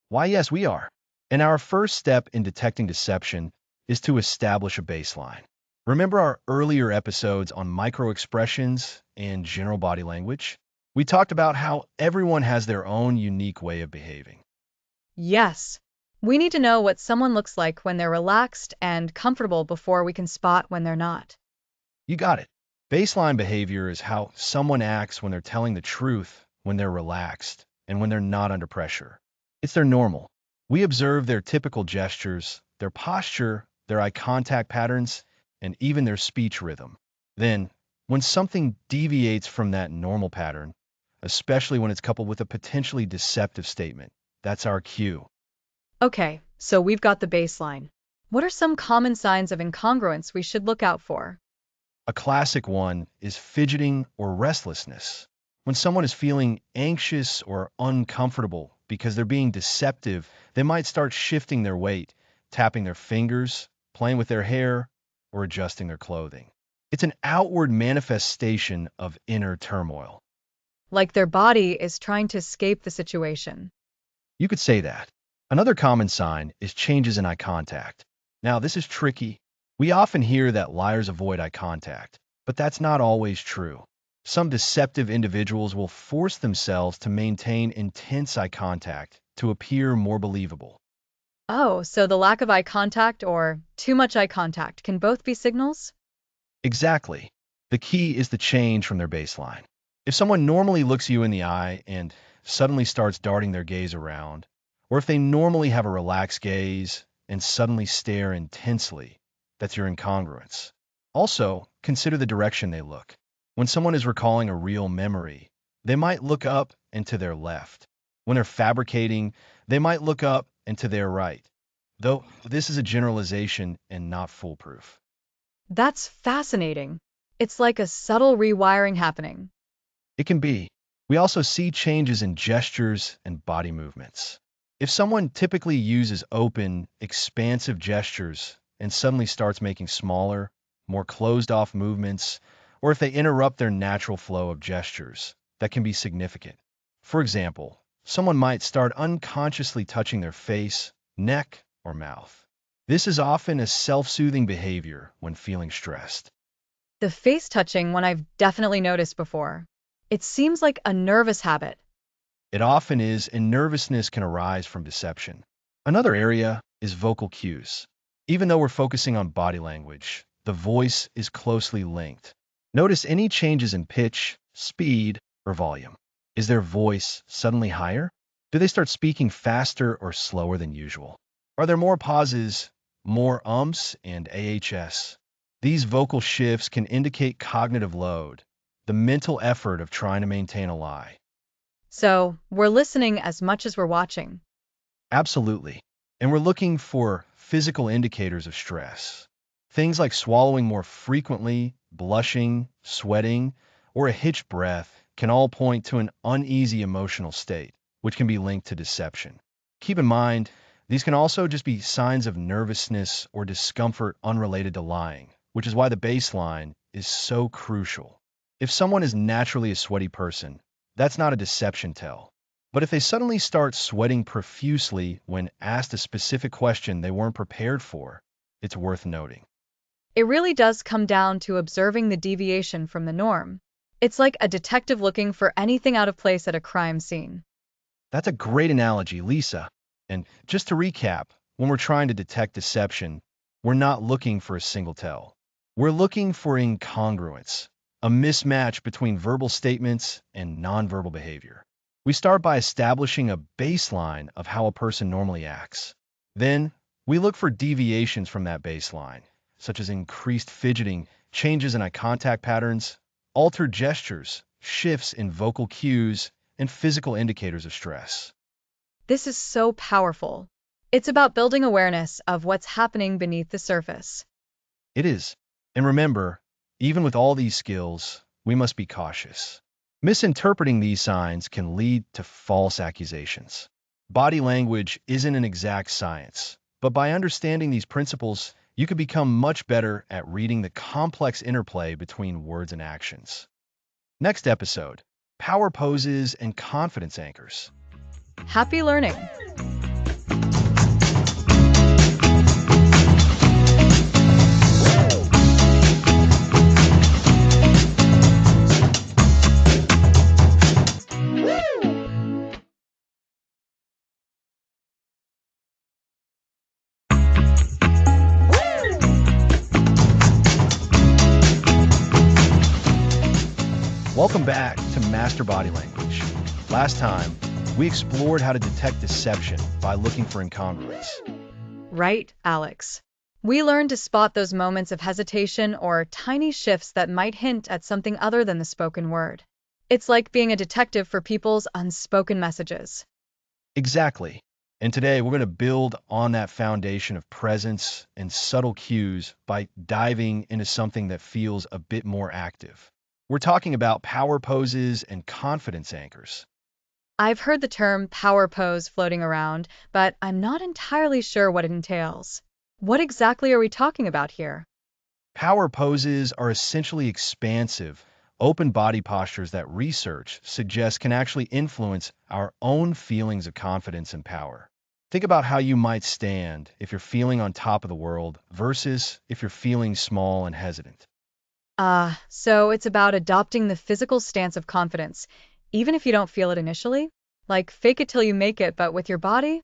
S1: Why, yes, we are. And our first step in detecting deception is to establish a baseline. Remember our earlier episodes on microexpressions and general body language? We talked about how everyone has their own unique way of behaving.
S2: Yes, we need to know what someone looks like when they're relaxed and comfortable before we can spot when they're not.
S1: You got it. Baseline behavior is how someone acts when they're telling the truth, when they're relaxed, and when they're not under pressure. It's their normal. We observe their typical gestures, their posture, their eye contact patterns, and even their speech rhythm. Then, when something deviates from that normal pattern, especially when it's coupled with a potentially deceptive statement, that's our cue.
S2: Okay, so we've got the baseline. What are some common signs of incongruence we should look out for?
S1: A classic one is fidgeting or restlessness. When someone is feeling anxious or uncomfortable because they're being deceptive, they might start shifting their weight, tapping their fingers, playing with their hair, or adjusting their clothing. It's an outward manifestation of inner turmoil.
S2: Like their body is trying to escape the situation.
S1: You could say that. Another common sign is changes in eye contact. Now, this is tricky. We often hear that liars avoid eye contact, but that's not always true. Some deceptive individuals will force themselves to maintain intense eye contact to appear more believable.
S2: Oh, so the lack of eye contact or too much eye contact can both be signals?
S1: Exactly. The key is the change from their baseline. If someone normally looks you in the eye and suddenly starts darting their gaze around, or if they normally have a relaxed gaze and suddenly stare intensely, that's your incongruence. Also, consider the direction they look. When someone is recalling a real memory, they might look up and to their left. When they're fabricating, they might look up and to their right. Though this is a generalization and not foolproof.
S2: That's fascinating. It's like a subtle rewiring happening.
S1: It can be. We also see changes in gestures and body movements. If someone typically uses open, expansive gestures and suddenly starts making smaller, more closed-off movements, or if they interrupt their natural flow of gestures, that can be significant. For example, someone might start unconsciously touching their face, neck, or mouth. This is often a self-soothing behavior when feeling stressed.
S2: The face touching one I've definitely noticed before. It seems like a nervous habit.
S1: It often is, and nervousness can arise from deception. Another area is vocal cues. Even though we're focusing on body language, the voice is closely linked. Notice any changes in pitch, speed, or volume. Is their voice suddenly higher? Do they start speaking faster or slower than usual? Are there more pauses, more ums, and ahs? These vocal shifts can indicate cognitive load, the mental effort of trying to maintain a lie.
S2: So, we're listening as much as we're watching.
S1: Absolutely. And we're looking for physical indicators of stress. Things like swallowing more frequently, blushing, sweating, or a hitched breath can all point to an uneasy emotional state, which can be linked to deception. Keep in mind, these can also just be signs of nervousness or discomfort unrelated to lying, which is why the baseline is so crucial. If someone is naturally a sweaty person, that's not a deception tell. But if they suddenly start sweating profusely when asked a specific question they weren't prepared for, it's worth noting.
S2: It really does come down to observing the deviation from the norm. It's like a detective looking for anything out of place at a crime scene.
S1: That's a great analogy, Lisa. And just to recap, when we're trying to detect deception, we're not looking for a single tell. We're looking for incongruence, a mismatch between verbal statements and nonverbal behavior. We start by establishing a baseline of how a person normally acts. Then, we look for deviations from that baseline, such as increased fidgeting, changes in eye contact patterns, altered gestures, shifts in vocal cues, and physical indicators of stress.
S2: This is so powerful. It's about building awareness of what's happening beneath the surface.
S1: It is. And remember, even with all these skills, we must be cautious. Misinterpreting these signs can lead to false accusations. Body language isn't an exact science, but by understanding these principles, you can become much better at reading the complex interplay between words and actions. Next episode, power poses and confidence anchors.
S2: Happy learning!
S1: Welcome back to Master Body Language. Last time, we explored how to detect deception by looking for incongruence.
S2: Right, Alex. We learned to spot those moments of hesitation or tiny shifts that might hint at something other than the spoken word. It's like being a detective for people's unspoken messages.
S1: Exactly. And today we're going to build on that foundation of presence and subtle cues by diving into something that feels a bit more active. We're talking about power poses and confidence anchors.
S2: I've heard the term power pose floating around, but I'm not entirely sure what it entails. What exactly are we talking about here?
S1: Power poses are essentially expansive, open body postures that research suggests can actually influence our own feelings of confidence and power. Think about how you might stand if you're feeling on top of the world versus if you're feeling small and hesitant.
S2: So it's about adopting the physical stance of confidence, even if you don't feel it initially? Like fake it till you make it, but with your body?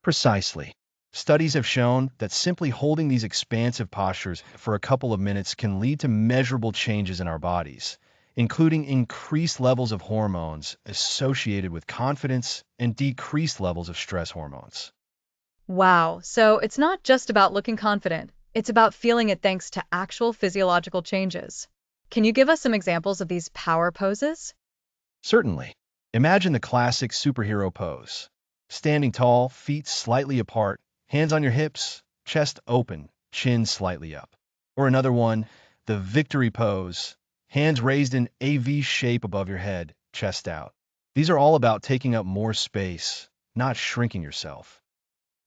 S1: Precisely. Studies have shown that simply holding these expansive postures for a couple of minutes can lead to measurable changes in our bodies, including increased levels of hormones associated with confidence and decreased levels of stress hormones.
S2: Wow, so it's not just about looking confident, it's about feeling it thanks to actual physiological changes. Can you give us some examples of these power poses?
S1: Certainly. Imagine the classic superhero pose. Standing tall, feet slightly apart, hands on your hips, chest open, chin slightly up. Or another one, the victory pose. Hands raised in a V shape above your head, chest out. These are all about taking up more space, not shrinking yourself.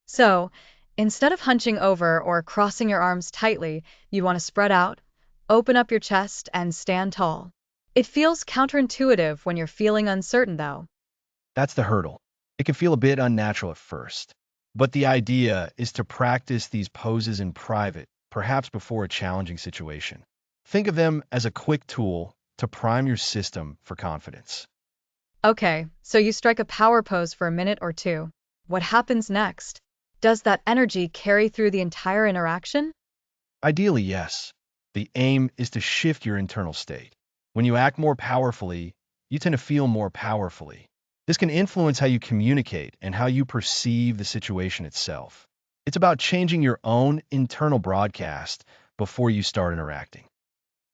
S2: So, instead of hunching over or crossing your arms tightly, you want to spread out, open up your chest, and stand tall. It feels counterintuitive when you're feeling uncertain, though.
S1: That's the hurdle. It can feel a bit unnatural at first. But the idea is to practice these poses in private, perhaps before a challenging situation. Think of them as a quick tool to prime your system for confidence.
S2: Okay, so you strike a power pose for a minute or two. What happens next? Does that energy carry through the entire interaction?
S1: Ideally, yes. The aim is to shift your internal state. When you act more powerfully, you tend to feel more powerfully. This can influence how you communicate and how you perceive the situation itself. It's about changing your own internal broadcast before you start interacting.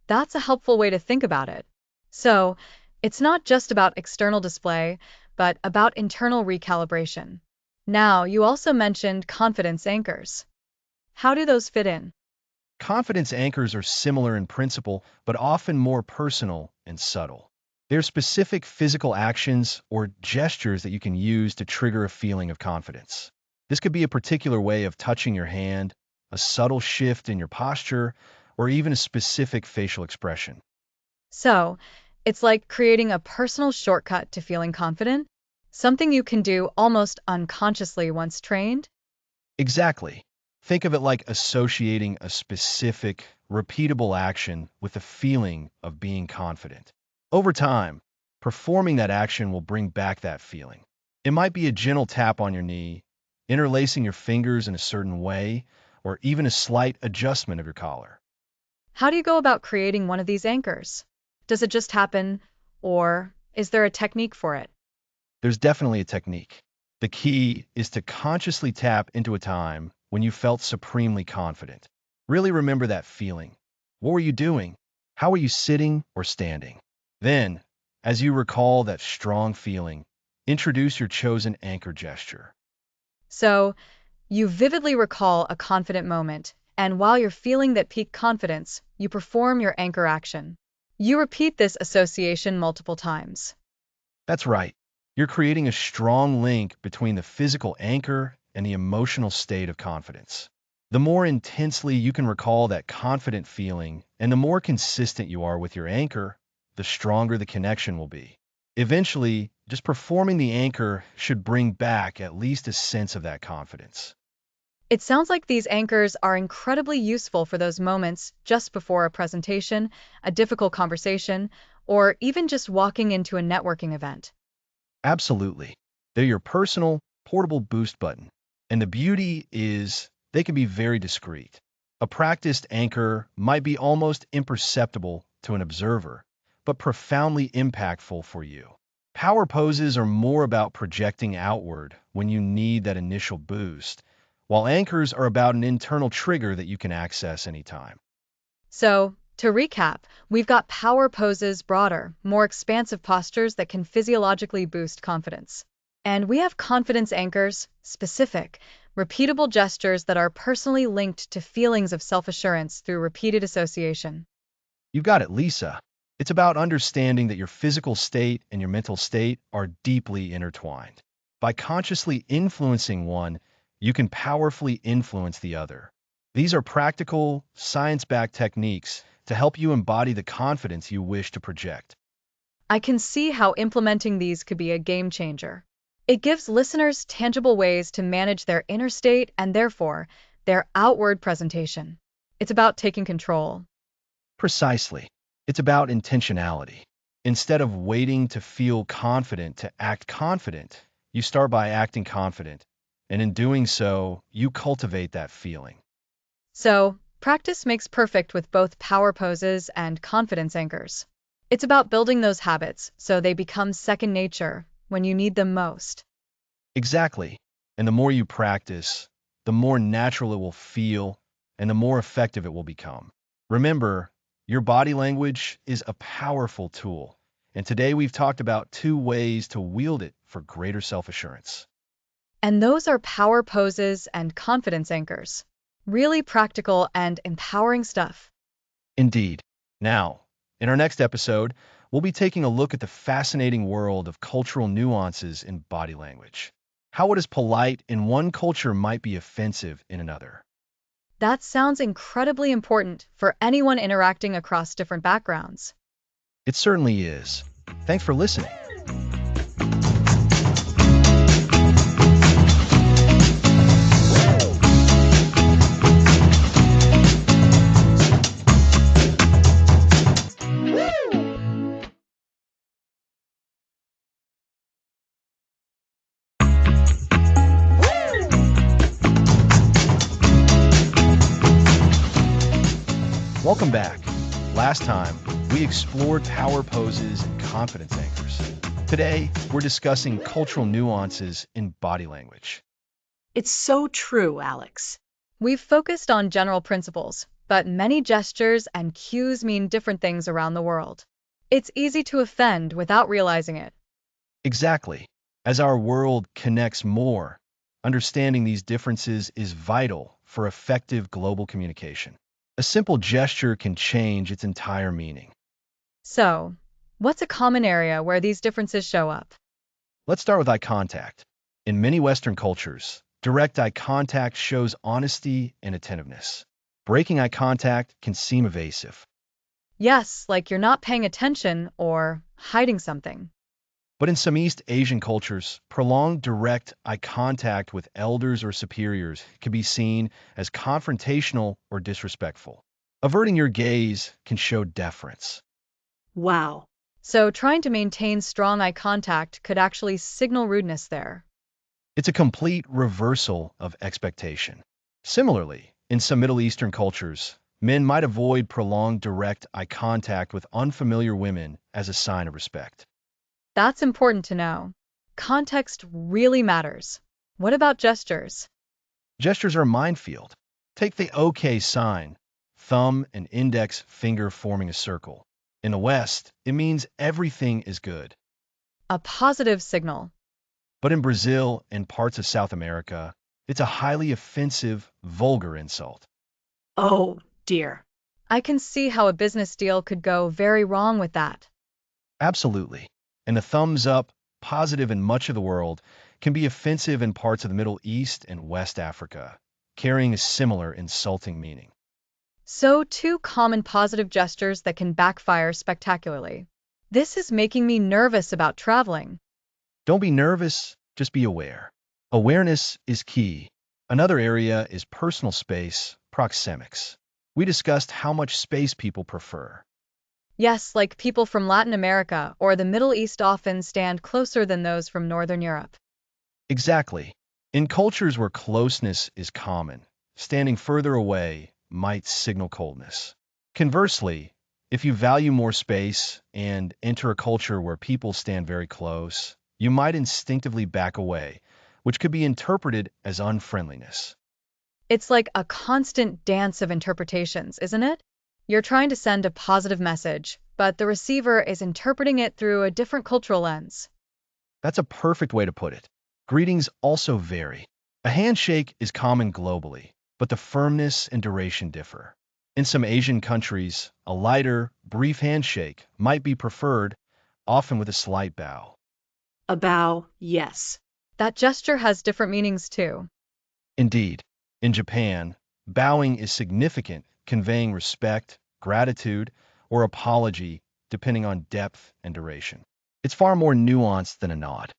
S2: That's a helpful way to think about it. So, it's not just about external display, but about internal recalibration. Now, you also mentioned confidence anchors. How do those fit in?
S1: Confidence anchors are similar in principle, but often more personal and subtle. They're specific physical actions or gestures that you can use to trigger a feeling of confidence. This could be a particular way of touching your hand, a subtle shift in your posture, or even a specific facial expression.
S2: So, it's like creating a personal shortcut to feeling confident, something you can do almost unconsciously once trained.
S1: Exactly. Think of it like associating a specific, repeatable action with a feeling of being confident. Over time, performing that action will bring back that feeling. It might be a gentle tap on your knee, interlacing your fingers in a certain way, or even a slight adjustment of your collar.
S2: How do you go about creating one of these anchors? Does it just happen, or is there a technique for it?
S1: There's definitely a technique. The key is to consciously tap into a time when you felt supremely confident. Really remember that feeling. What were you doing? How were you sitting or standing? Then, as you recall that strong feeling, introduce your chosen anchor gesture.
S2: So, you vividly recall a confident moment, and while you're feeling that peak confidence, you perform your anchor action. You repeat this association multiple times.
S1: That's right. You're creating a strong link between the physical anchor and the emotional state of confidence. The more intensely you can recall that confident feeling and the more consistent you are with your anchor, the stronger the connection will be. Eventually, just performing the anchor should bring back at least a sense of that confidence.
S2: It sounds like these anchors are incredibly useful for those moments just before a presentation, a difficult conversation, or even just walking into a networking event.
S1: Absolutely. They're your personal, portable boost button. And the beauty is they can be very discreet. A practiced anchor might be almost imperceptible to an observer, but profoundly impactful for you. Power poses are more about projecting outward when you need that initial boost, while anchors are about an internal trigger that you can access anytime.
S2: So, to recap, we've got power poses, broader, more expansive postures that can physiologically boost confidence. And we have confidence anchors, specific, repeatable gestures that are personally linked to feelings of self-assurance through repeated association.
S1: You've got it, Lisa. It's about understanding that your physical state and your mental state are deeply intertwined. By consciously influencing one, you can powerfully influence the other. These are practical, science-backed techniques to help you embody the confidence you wish to project.
S2: I can see how implementing these could be a game changer. It gives listeners tangible ways to manage their inner state and therefore their outward presentation. It's about taking control.
S1: Precisely. It's about intentionality. Instead of waiting to feel confident to act confident, you start by acting confident. And in doing so, you cultivate that feeling.
S2: So, practice makes perfect with both power poses and confidence anchors. It's about building those habits so they become second nature when you need them most.
S1: Exactly. And the more you practice, the more natural it will feel and the more effective it will become. Remember, your body language is a powerful tool. And today we've talked about 2 ways to wield it for greater self-assurance.
S2: And those are power poses and confidence anchors. Really practical and empowering stuff.
S1: Indeed. Now, in our next episode, we'll be taking a look at the fascinating world of cultural nuances in body language. How what is polite in one culture might be offensive in another.
S2: That sounds incredibly important for anyone interacting across different backgrounds.
S1: It certainly is. Thanks for listening. Welcome back. Last time, we explored power poses and confidence anchors. Today, we're discussing cultural nuances in body language.
S3: It's so true, Alex.
S2: We've focused on general principles, but many gestures and cues mean different things around the world. It's easy to offend without realizing it.
S1: Exactly. As our world connects more, understanding these differences is vital for effective global communication. A simple gesture can change its entire meaning.
S2: So, what's a common area where these differences show up?
S1: Let's start with eye contact. In many Western cultures, direct eye contact shows honesty and attentiveness. Breaking eye contact can seem evasive.
S2: Yes, like you're not paying attention or hiding something.
S1: But in some East Asian cultures, prolonged direct eye contact with elders or superiors can be seen as confrontational or disrespectful. Averting your gaze can show deference.
S3: Wow.
S2: So, trying to maintain strong eye contact could actually signal rudeness there.
S1: It's a complete reversal of expectation. Similarly, in some Middle Eastern cultures, men might avoid prolonged direct eye contact with unfamiliar women as a sign of respect.
S2: That's important to know. Context really matters. What about gestures?
S1: Gestures are a minefield. Take the OK sign, thumb and index finger forming a circle. In the West, it means everything is good.
S2: A positive signal.
S1: But in Brazil and parts of South America, it's a highly offensive, vulgar insult.
S3: Oh, dear.
S2: I can see how a business deal could go very wrong with that.
S1: Absolutely. And the thumbs up, positive in much of the world, can be offensive in parts of the Middle East and West Africa, carrying a similar insulting meaning.
S2: So, 2 common positive gestures that can backfire spectacularly. This is making me nervous about traveling.
S1: Don't be nervous, just be aware. Awareness is key. Another area is personal space, proxemics. We discussed how much space people prefer.
S2: Yes, like people from Latin America or the Middle East often stand closer than those from Northern Europe.
S1: Exactly. In cultures where closeness is common, standing further away might signal coldness. Conversely, if you value more space and enter a culture where people stand very close, you might instinctively back away, which could be interpreted as unfriendliness.
S2: It's like a constant dance of interpretations, isn't it? You're trying to send a positive message, but the receiver is interpreting it through a different cultural lens.
S1: That's a perfect way to put it. Greetings also vary. A handshake is common globally, but the firmness and duration differ. In some Asian countries, a lighter, brief handshake might be preferred, often with a slight bow.
S3: A bow, yes.
S2: That gesture has different meanings too.
S1: Indeed, in Japan, bowing is significant, conveying respect, gratitude, or apology, depending on depth and duration. It's far more nuanced than a nod.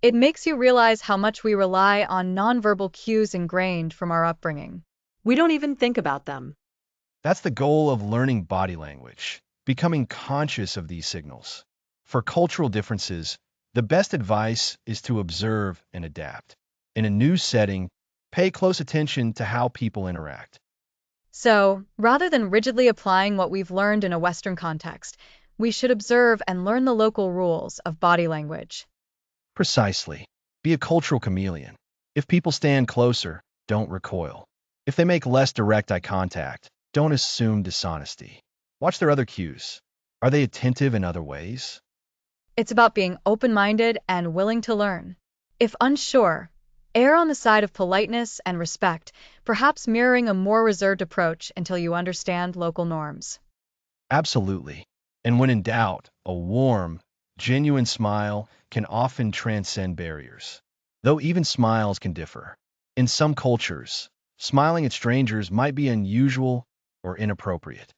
S2: It makes you realize how much we rely on nonverbal cues ingrained from our upbringing.
S3: We don't even think about them.
S1: That's the goal of learning body language, becoming conscious of these signals. For cultural differences, the best advice is to observe and adapt. In a new setting, pay close attention to how people interact.
S2: So, rather than rigidly applying what we've learned in a Western context, we should observe and learn the local rules of body language.
S1: Precisely. Be a cultural chameleon. If people stand closer, don't recoil. If they make less direct eye contact, don't assume dishonesty. Watch their other cues. Are they attentive in other ways?
S2: It's about being open-minded and willing to learn. If unsure, err on the side of politeness and respect, perhaps mirroring a more reserved approach until you understand local norms.
S1: Absolutely. And when in doubt, a warm, genuine smile can often transcend barriers. Though even smiles can differ. In some cultures, smiling at strangers might be unusual or inappropriate.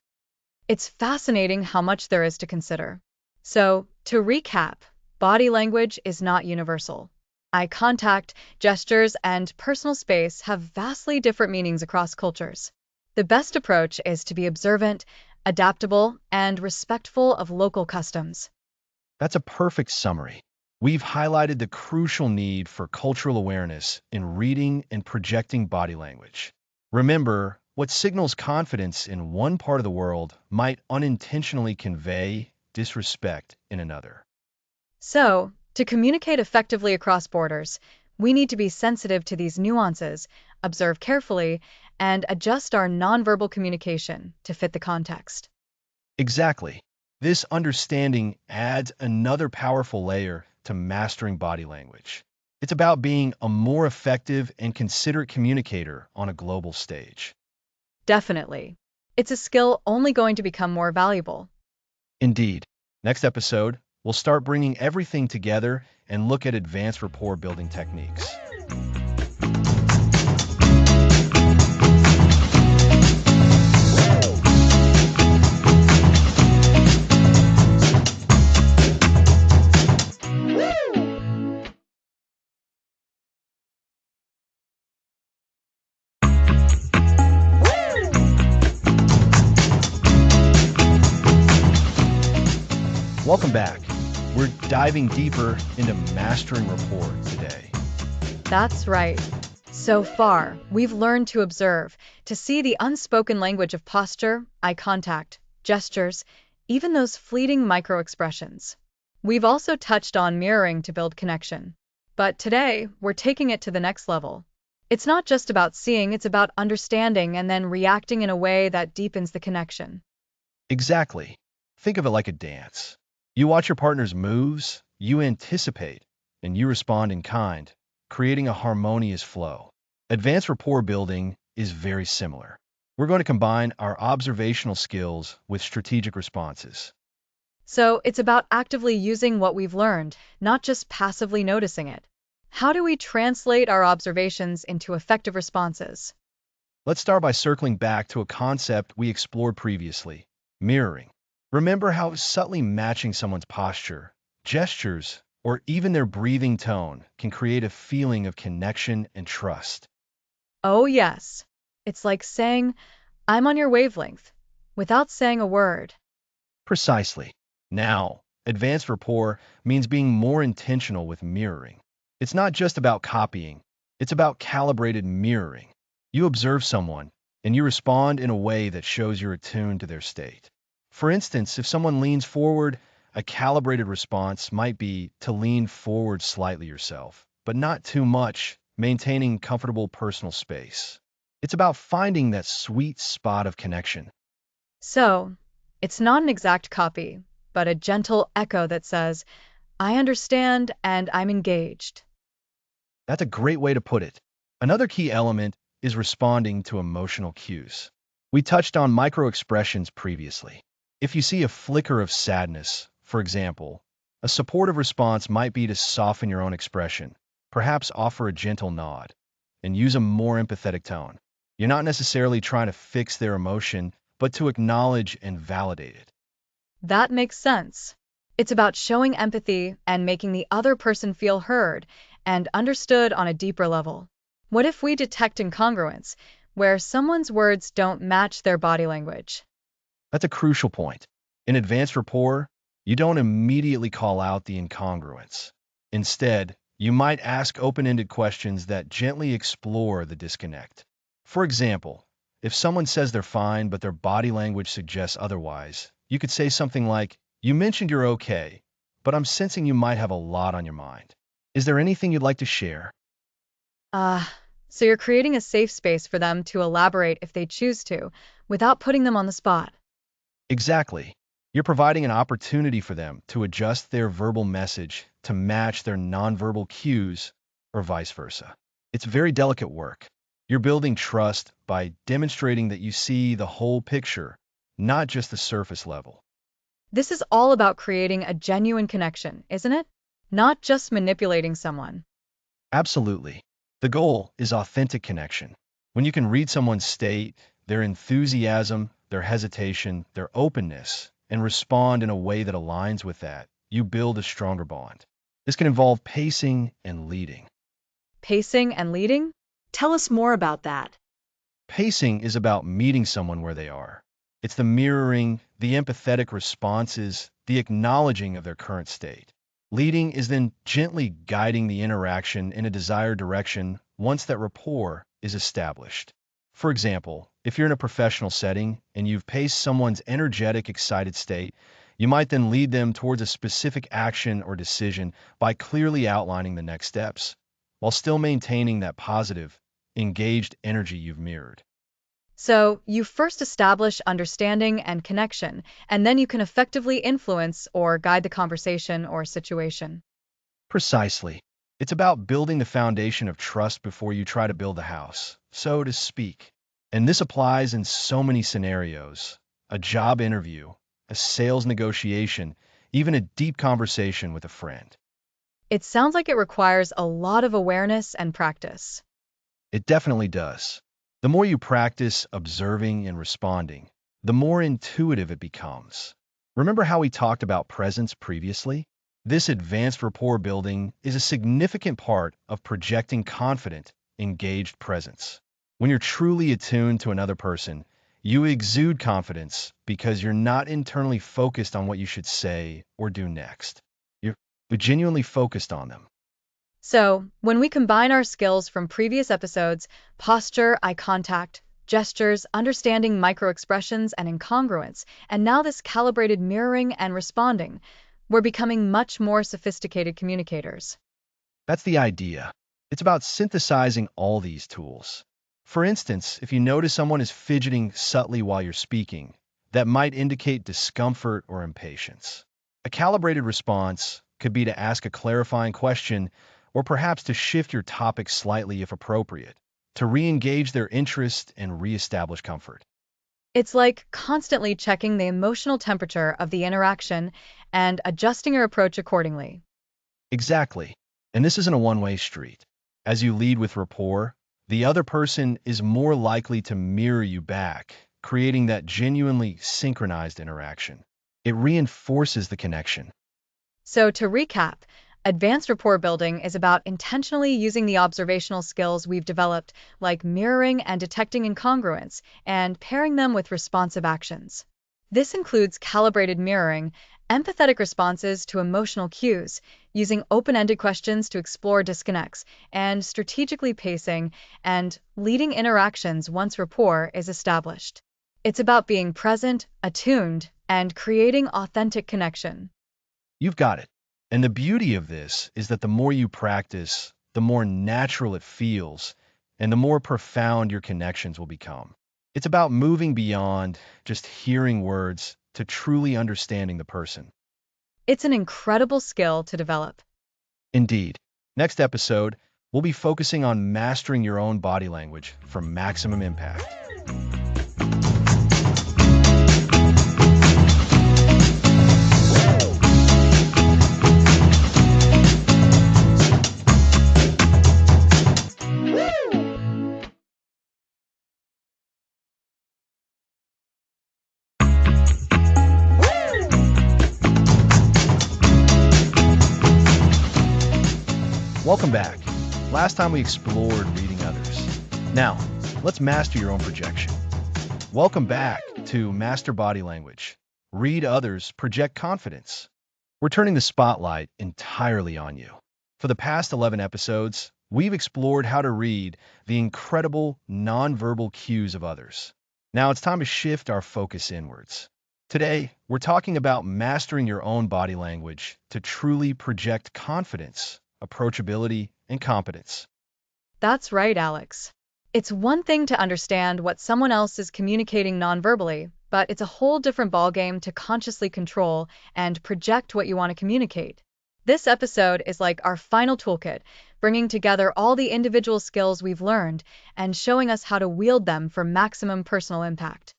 S2: It's fascinating how much there is to consider. So, to recap, body language is not universal. Eye contact, gestures, and personal space have vastly different meanings across cultures. The best approach is to be observant, adaptable, and respectful of local customs.
S1: That's a perfect summary. We've highlighted the crucial need for cultural awareness in reading and projecting body language. Remember, what signals confidence in one part of the world might unintentionally convey disrespect in another.
S2: So, to communicate effectively across borders, we need to be sensitive to these nuances, observe carefully, and adjust our nonverbal communication to fit the context.
S1: Exactly. This understanding adds another powerful layer to mastering body language. It's about being a more effective and considerate communicator on a global stage.
S2: Definitely. It's a skill only going to become more valuable.
S1: Indeed. Next episode, we'll start bringing everything together and look at advanced rapport building techniques. Welcome back. We're diving deeper into mastering rapport today.
S2: That's right. So far, we've learned to observe, to see the unspoken language of posture, eye contact, gestures, even those fleeting micro-expressions. We've also touched on mirroring to build connection. But today, we're taking it to the next level. It's not just about seeing, it's about understanding and then reacting in a way that deepens the connection.
S1: Exactly. Think of it like a dance. You watch your partner's moves, you anticipate, and you respond in kind, creating a harmonious flow. Advanced rapport building is very similar. We're going to combine our observational skills with strategic responses.
S2: So it's about actively using what we've learned, not just passively noticing it. How do we translate our observations into effective responses?
S1: Let's start by circling back to a concept we explored previously, mirroring. Remember how subtly matching someone's posture, gestures, or even their breathing tone can create a feeling of connection and trust.
S2: Oh, yes. It's like saying, I'm on your wavelength, without saying a word.
S1: Precisely. Now, advanced rapport means being more intentional with mirroring. It's not just about copying, it's about calibrated mirroring. You observe someone, and you respond in a way that shows you're attuned to their state. For instance, if someone leans forward, a calibrated response might be to lean forward slightly yourself, but not too much, maintaining comfortable personal space. It's about finding that sweet spot of connection.
S2: So, it's not an exact copy, but a gentle echo that says, I understand and I'm engaged.
S1: That's a great way to put it. Another key element is responding to emotional cues. We touched on microexpressions previously. If you see a flicker of sadness, for example, a supportive response might be to soften your own expression, perhaps offer a gentle nod, and use a more empathetic tone. You're not necessarily trying to fix their emotion, but to acknowledge and validate it.
S2: That makes sense. It's about showing empathy and making the other person feel heard and understood on a deeper level. What if we detect incongruence, where someone's words don't match their body language?
S1: That's a crucial point. In advanced rapport, you don't immediately call out the incongruence. Instead, you might ask open-ended questions that gently explore the disconnect. For example, if someone says they're fine but their body language suggests otherwise, you could say something like, "You mentioned you're okay, but I'm sensing you might have a lot on your mind. Is there anything you'd like to share?"
S2: Ah, so you're creating a safe space for them to elaborate if they choose to, without putting them on the spot.
S1: Exactly. You're providing an opportunity for them to adjust their verbal message to match their nonverbal cues or vice versa. It's very delicate work. You're building trust by demonstrating that you see the whole picture, not just the surface level.
S2: This is all about creating a genuine connection, isn't it? Not just manipulating someone.
S1: Absolutely. The goal is authentic connection. When you can read someone's state, their enthusiasm, their hesitation, their openness, and respond in a way that aligns with that, you build a stronger bond. This can involve pacing and leading.
S2: Pacing and leading?
S3: Tell us more about that.
S1: Pacing is about meeting someone where they are. It's the mirroring, the empathetic responses, the acknowledging of their current state. Leading is then gently guiding the interaction in a desired direction once that rapport is established. For example, if you're in a professional setting and you've paced someone's energetic, excited state, you might then lead them towards a specific action or decision by clearly outlining the next steps, while still maintaining that positive, engaged energy you've mirrored.
S2: So, you first establish understanding and connection, and then you can effectively influence or guide the conversation or situation.
S1: Precisely. It's about building the foundation of trust before you try to build the house, so to speak. And this applies in so many scenarios: a job interview, a sales negotiation, even a deep conversation with a friend.
S2: It sounds like it requires a lot of awareness and practice.
S1: It definitely does. The more you practice observing and responding, the more intuitive it becomes. Remember how we talked about presence previously? This advanced rapport building is a significant part of projecting confident, engaged presence. When you're truly attuned to another person, you exude confidence because you're not internally focused on what you should say or do next. You're genuinely focused on them.
S2: So, when we combine our skills from previous episodes, posture, eye contact, gestures, understanding microexpressions, and incongruence, and now this calibrated mirroring and responding, we're becoming much more sophisticated communicators.
S1: That's the idea. It's about synthesizing all these tools. For instance, if you notice someone is fidgeting subtly while you're speaking, that might indicate discomfort or impatience. A calibrated response could be to ask a clarifying question or perhaps to shift your topic slightly if appropriate, to re-engage their interest and re-establish comfort.
S2: It's like constantly checking the emotional temperature of the interaction and adjusting your approach accordingly.
S1: Exactly. And this isn't a one-way street. As you lead with rapport, the other person is more likely to mirror you back, creating that genuinely synchronized interaction. It reinforces the connection.
S2: So, to recap, advanced rapport building is about intentionally using the observational skills we've developed, like mirroring and detecting incongruence, and pairing them with responsive actions. This includes calibrated mirroring, empathetic responses to emotional cues, using open ended questions to explore disconnects, and strategically pacing and leading interactions once rapport is established. It's about being present, attuned, and creating authentic connection.
S1: You've got it. And the beauty of this is that the more you practice, the more natural it feels, and the more profound your connections will become. It's about moving beyond just hearing words to truly understanding the person.
S2: It's an incredible skill to develop.
S1: Indeed. Next episode, we'll be focusing on mastering your own body language for maximum impact. Welcome back. Last time we explored reading others. Now, let's master your own projection. Welcome back to Master Body Language. Read others, project confidence. We're turning the spotlight entirely on you. For the past 11 episodes, we've explored how to read the incredible nonverbal cues of others. Now it's time to shift our focus inwards. Today, we're talking about mastering your own body language to truly project confidence, approachability, and competence.
S2: That's right, Alex. It's one thing to understand what someone else is communicating nonverbally, but it's a whole different ballgame to consciously control and project what you want to communicate. This episode is like our final toolkit, bringing together all the individual skills we've learned and showing us how to wield them for maximum personal impact.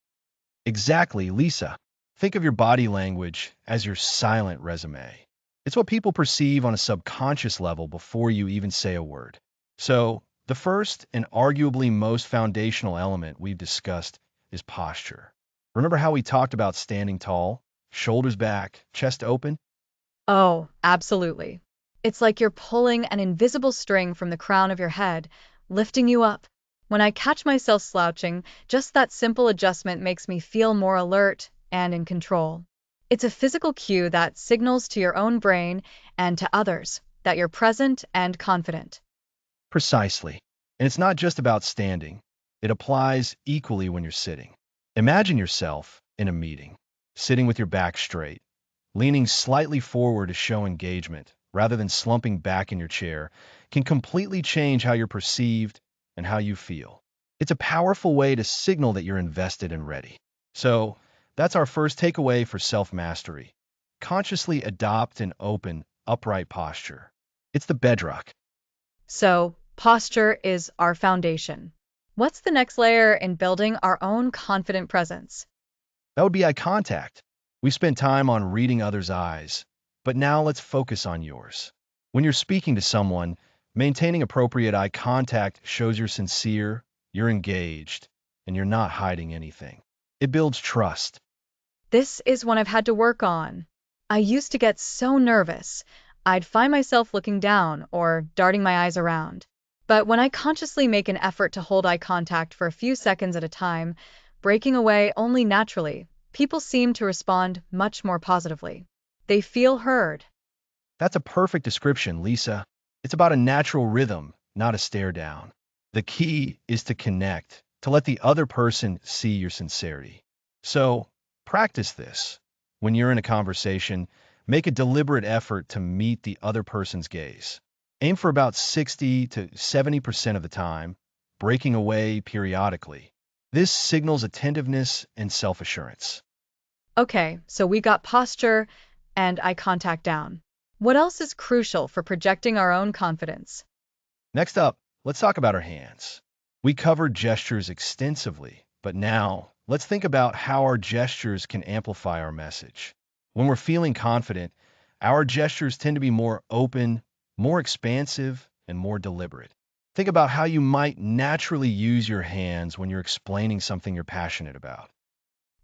S1: Exactly, Lisa. Think of your body language as your silent resume. It's what people perceive on a subconscious level before you even say a word. So, the first and arguably most foundational element we've discussed is posture. Remember how we talked about standing tall, shoulders back, chest open?
S2: Oh, absolutely. It's like you're pulling an invisible string from the crown of your head, lifting you up. When I catch myself slouching, just that simple adjustment makes me feel more alert and in control. It's a physical cue that signals to your own brain and to others that you're present and confident.
S1: Precisely. And it's not just about standing. It applies equally when you're sitting. Imagine yourself in a meeting, sitting with your back straight, leaning slightly forward to show engagement, rather than slumping back in your chair, can completely change how you're perceived and how you feel. It's a powerful way to signal that you're invested and ready. So, that's our first takeaway for self-mastery. Consciously adopt an open, upright posture. It's the bedrock.
S2: So, posture is our foundation. What's the next layer in building our own confident presence?
S1: That would be eye contact. We spent time on reading others' eyes, but now let's focus on yours. When you're speaking to someone, maintaining appropriate eye contact shows you're sincere, you're engaged, and you're not hiding anything. It builds trust.
S2: This is one I've had to work on. I used to get so nervous, I'd find myself looking down or darting my eyes around. But when I consciously make an effort to hold eye contact for a few seconds at a time, breaking away only naturally, people seem to respond much more positively. They feel heard.
S1: That's a perfect description, Lisa. It's about a natural rhythm, not a stare down. The key is to connect, to let the other person see your sincerity. So, practice this. When you're in a conversation, make a deliberate effort to meet the other person's gaze. Aim for about 60 to 70% of the time, breaking away periodically. This signals attentiveness and self-assurance.
S2: Okay, so we got posture and eye contact down. What else is crucial for projecting our own confidence?
S1: Next up, let's talk about our hands. We covered gestures extensively, but now let's think about how our gestures can amplify our message. When we're feeling confident, our gestures tend to be more open, more expansive, and more deliberate. Think about how you might naturally use your hands when you're explaining something you're passionate about.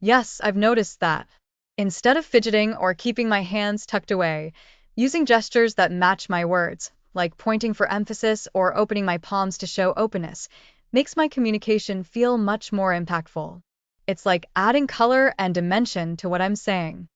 S2: Yes, I've noticed that. Instead of fidgeting or keeping my hands tucked away, using gestures that match my words, like pointing for emphasis or opening my palms to show openness, makes my communication feel much more impactful. It's like adding color and dimension to what I'm saying.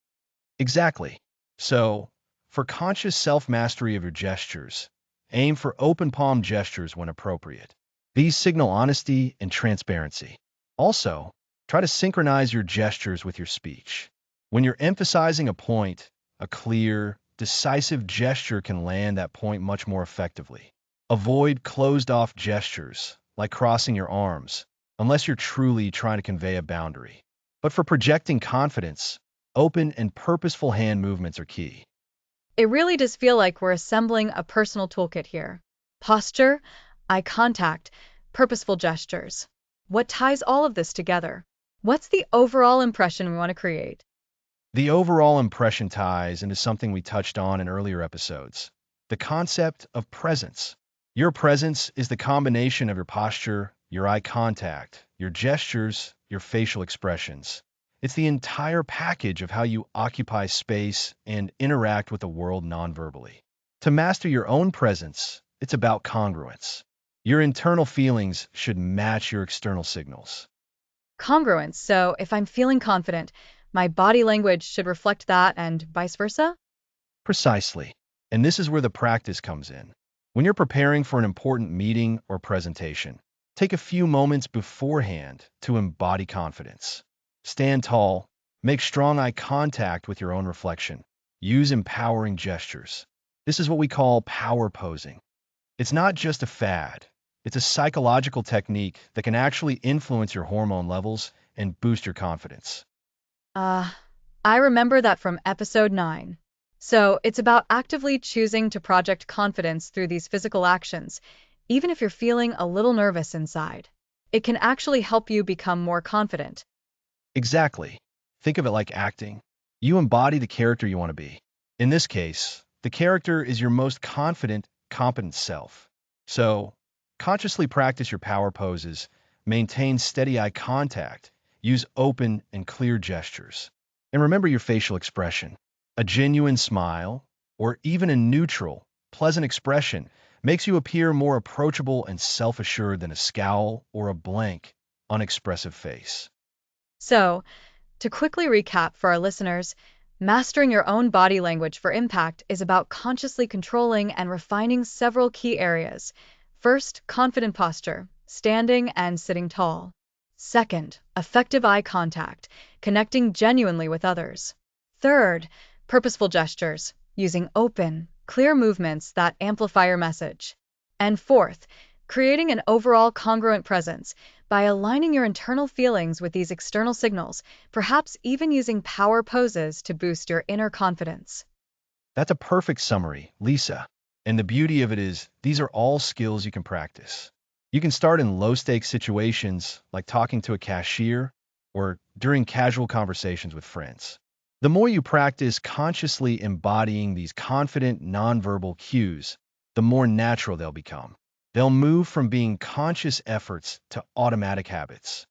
S1: Exactly. So, for conscious self-mastery of your gestures, aim for open palm gestures when appropriate. These signal honesty and transparency. Also, try to synchronize your gestures with your speech. When you're emphasizing a point, a clear, decisive gesture can land that point much more effectively. Avoid closed-off gestures, like crossing your arms, unless you're truly trying to convey a boundary. But for projecting confidence, open and purposeful hand movements are key.
S2: It really does feel like we're assembling a personal toolkit here. Posture, eye contact, purposeful gestures. What ties all of this together? What's the overall impression we want to create?
S1: The overall impression ties into something we touched on in earlier episodes, the concept of presence. Your presence is the combination of your posture, your eye contact, your gestures, your facial expressions. It's the entire package of how you occupy space and interact with the world nonverbally. To master your own presence, it's about congruence. Your internal feelings should match your external signals.
S2: Congruence. So if I'm feeling confident, my body language should reflect that and vice versa?
S1: Precisely. And this is where the practice comes in. When you're preparing for an important meeting or presentation, take a few moments beforehand to embody confidence. Stand tall, make strong eye contact with your own reflection, use empowering gestures. This is what we call power posing. It's not just a fad, it's a psychological technique that can actually influence your hormone levels and boost your confidence.
S2: Uh, I remember that from episode 9. So it's about actively choosing to project confidence through these physical actions, even if you're feeling a little nervous inside. It can actually help you become more confident.
S1: Exactly. Think of it like acting. You embody the character you want to be. In this case, the character is your most confident, competent self. So, consciously practice your power poses, maintain steady eye contact, use open and clear gestures. And remember your facial expression. A genuine smile, or even a neutral, pleasant expression, makes you appear more approachable and self-assured than a scowl or a blank, unexpressive face.
S2: So, to quickly recap for our listeners, mastering your own body language for impact is about consciously controlling and refining several key areas. First, confident posture, standing and sitting tall. Second, effective eye contact, connecting genuinely with others. Third, purposeful gestures, using open, clear movements that amplify your message. And fourth, creating an overall congruent presence by aligning your internal feelings with these external signals, perhaps even using power poses to boost your inner confidence.
S1: That's a perfect summary, Lisa. And the beauty of it is, these are all skills you can practice. You can start in low-stakes situations, like talking to a cashier, or during casual conversations with friends. The more you practice consciously embodying these confident, nonverbal cues, the more natural they'll become. They'll move from being conscious efforts to automatic habits.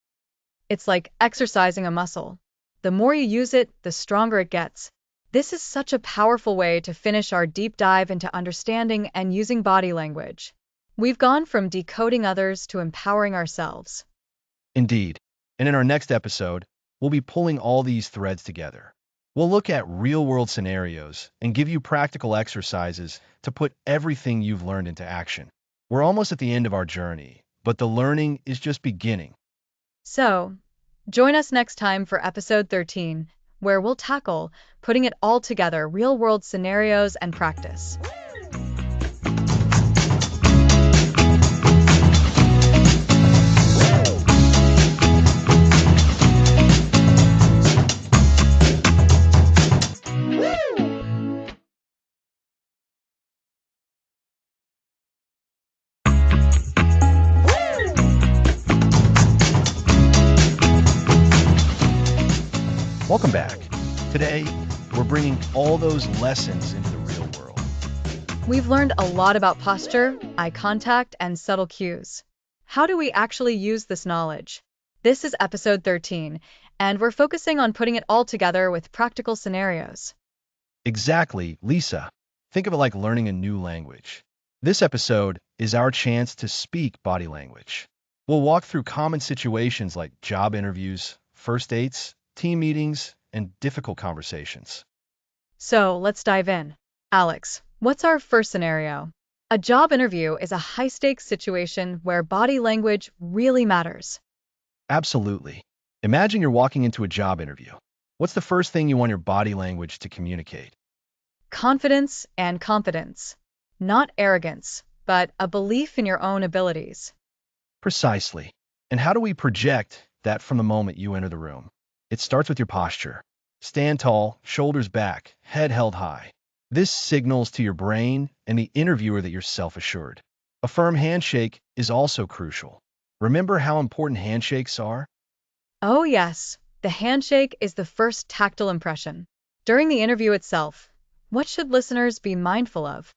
S2: It's like exercising a muscle. The more you use it, the stronger it gets. This is such a powerful way to finish our deep dive into understanding and using body language. We've gone from decoding others to empowering ourselves.
S1: Indeed. And in our next episode, we'll be pulling all these threads together. We'll look at real-world scenarios and give you practical exercises to put everything you've learned into action. We're almost at the end of our journey, but the learning is just beginning.
S2: So, join us next time for episode 13, where we'll tackle putting it all together, real world scenarios and practice.
S1: Welcome back. Today, we're bringing all those lessons into the real world.
S2: We've learned a lot about posture, eye contact, and subtle cues. How do we actually use this knowledge? This is episode 13, and we're focusing on putting it all together with practical scenarios.
S1: Exactly, Lisa. Think of it like learning a new language. This episode is our chance to speak body language. We'll walk through common situations like job interviews, first dates, team meetings, and difficult conversations.
S2: So let's dive in. Alex, what's our first scenario? A job interview is a high stakes situation where body language really matters.
S1: Absolutely. Imagine you're walking into a job interview. What's the first thing you want your body language to communicate?
S2: Confidence and competence. Not arrogance, but a belief in your own abilities.
S1: Precisely. And how do we project that from the moment you enter the room? It starts with your posture. Stand tall, shoulders back, head held high. This signals to your brain and the interviewer that you're self-assured. A firm handshake is also crucial. Remember how important handshakes are?
S2: Oh, yes, the handshake is the first tactile impression. During the interview itself, what should listeners be mindful of?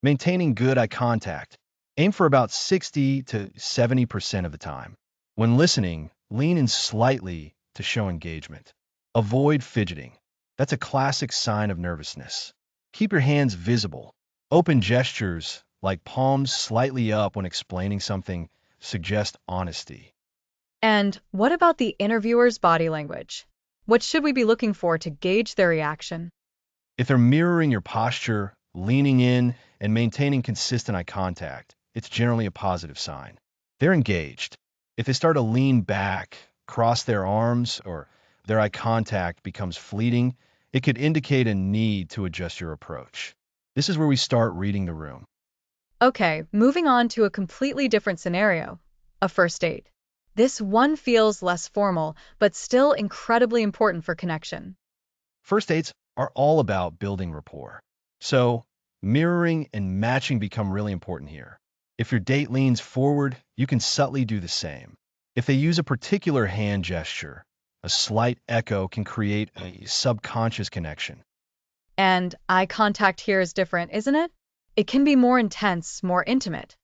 S1: Maintaining good eye contact. Aim for about 60 to 70% of the time. When listening, lean in slightly to show engagement. Avoid fidgeting. That's a classic sign of nervousness. Keep your hands visible. Open gestures, like palms slightly up when explaining something, suggest honesty.
S2: And what about the interviewer's body language? What should we be looking for to gauge their reaction?
S1: If they're mirroring your posture, leaning in, and maintaining consistent eye contact, it's generally a positive sign. They're engaged. If they start to lean back, cross their arms, or their eye contact becomes fleeting, it could indicate a need to adjust your approach. This is where we start reading the room.
S2: Okay, moving on to a completely different scenario, a first date. This one feels less formal, but still incredibly important for connection.
S1: First dates are all about building rapport. So, mirroring and matching become really important here. If your date leans forward, you can subtly do the same. If they use a particular hand gesture, a slight echo can create a subconscious connection.
S2: And eye contact here is different, isn't it? It can be more intense, more intimate.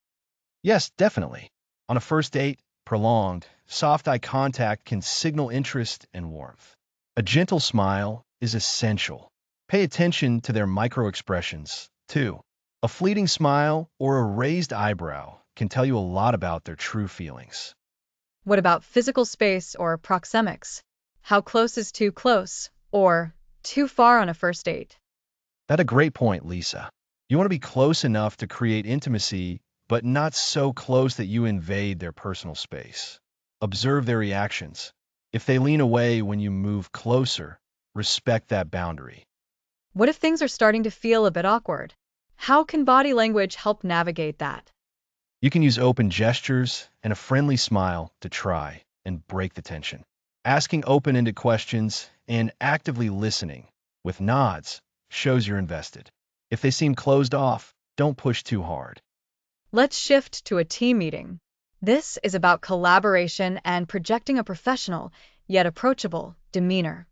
S1: Yes, definitely. On a first date, prolonged, soft eye contact can signal interest and warmth. A gentle smile is essential. Pay attention to their micro expressions, too. A fleeting smile or a raised eyebrow can tell you a lot about their true feelings.
S2: What about physical space or proxemics? How close is too close, or too far on a first date?
S1: That's a great point, Lisa. You want to be close enough to create intimacy, but not so close that you invade their personal space. Observe their reactions. If they lean away when you move closer, respect that boundary.
S2: What if things are starting to feel a bit awkward? How can body language help navigate that?
S1: You can use open gestures and a friendly smile to try and break the tension. Asking open-ended questions and actively listening with nods shows you're invested. If they seem closed off, don't push too hard.
S2: Let's shift to a team meeting. This is about collaboration and projecting a professional, yet approachable, demeanor.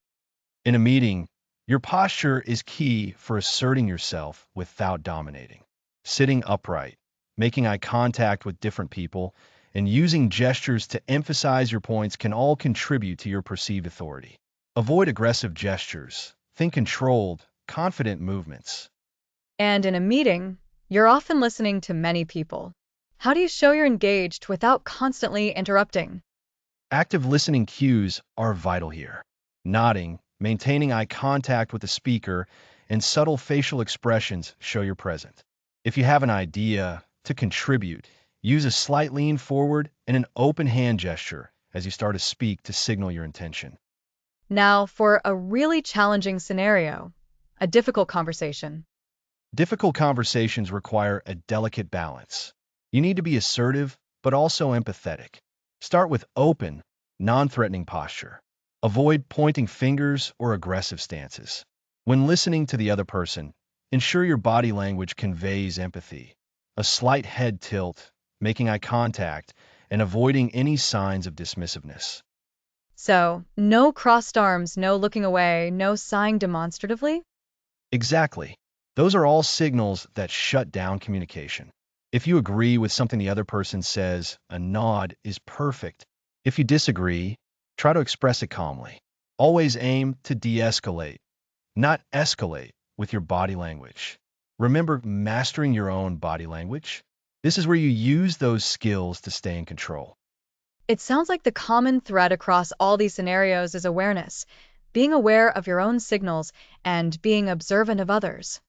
S1: In a meeting, your posture is key for asserting yourself without dominating. Sitting upright, making eye contact with different people, and using gestures to emphasize your points can all contribute to your perceived authority. Avoid aggressive gestures. Think controlled, confident movements.
S2: And in a meeting, you're often listening to many people. How do you show you're engaged without constantly interrupting?
S1: Active listening cues are vital here. Nodding, maintaining eye contact with the speaker, and subtle facial expressions show you're present. If you have an idea to contribute, use a slight lean forward and an open hand gesture as you start to speak to signal your intention.
S2: Now, for a really challenging scenario, a difficult conversation.
S1: Difficult conversations require a delicate balance. You need to be assertive, but also empathetic. Start with open, non-threatening posture. Avoid pointing fingers or aggressive stances. When listening to the other person, ensure your body language conveys empathy. A slight head tilt, making eye contact, and avoiding any signs of dismissiveness.
S2: So, no crossed arms, no looking away, no sighing demonstratively?
S1: Exactly. Those are all signals that shut down communication. If you agree with something the other person says, a nod is perfect. If you disagree, try to express it calmly. Always aim to de-escalate, not escalate with your body language. Remember mastering your own body language? This is where you use those skills to stay in control.
S2: It sounds like the common thread across all these scenarios is awareness, being aware of your own signals and being observant of others.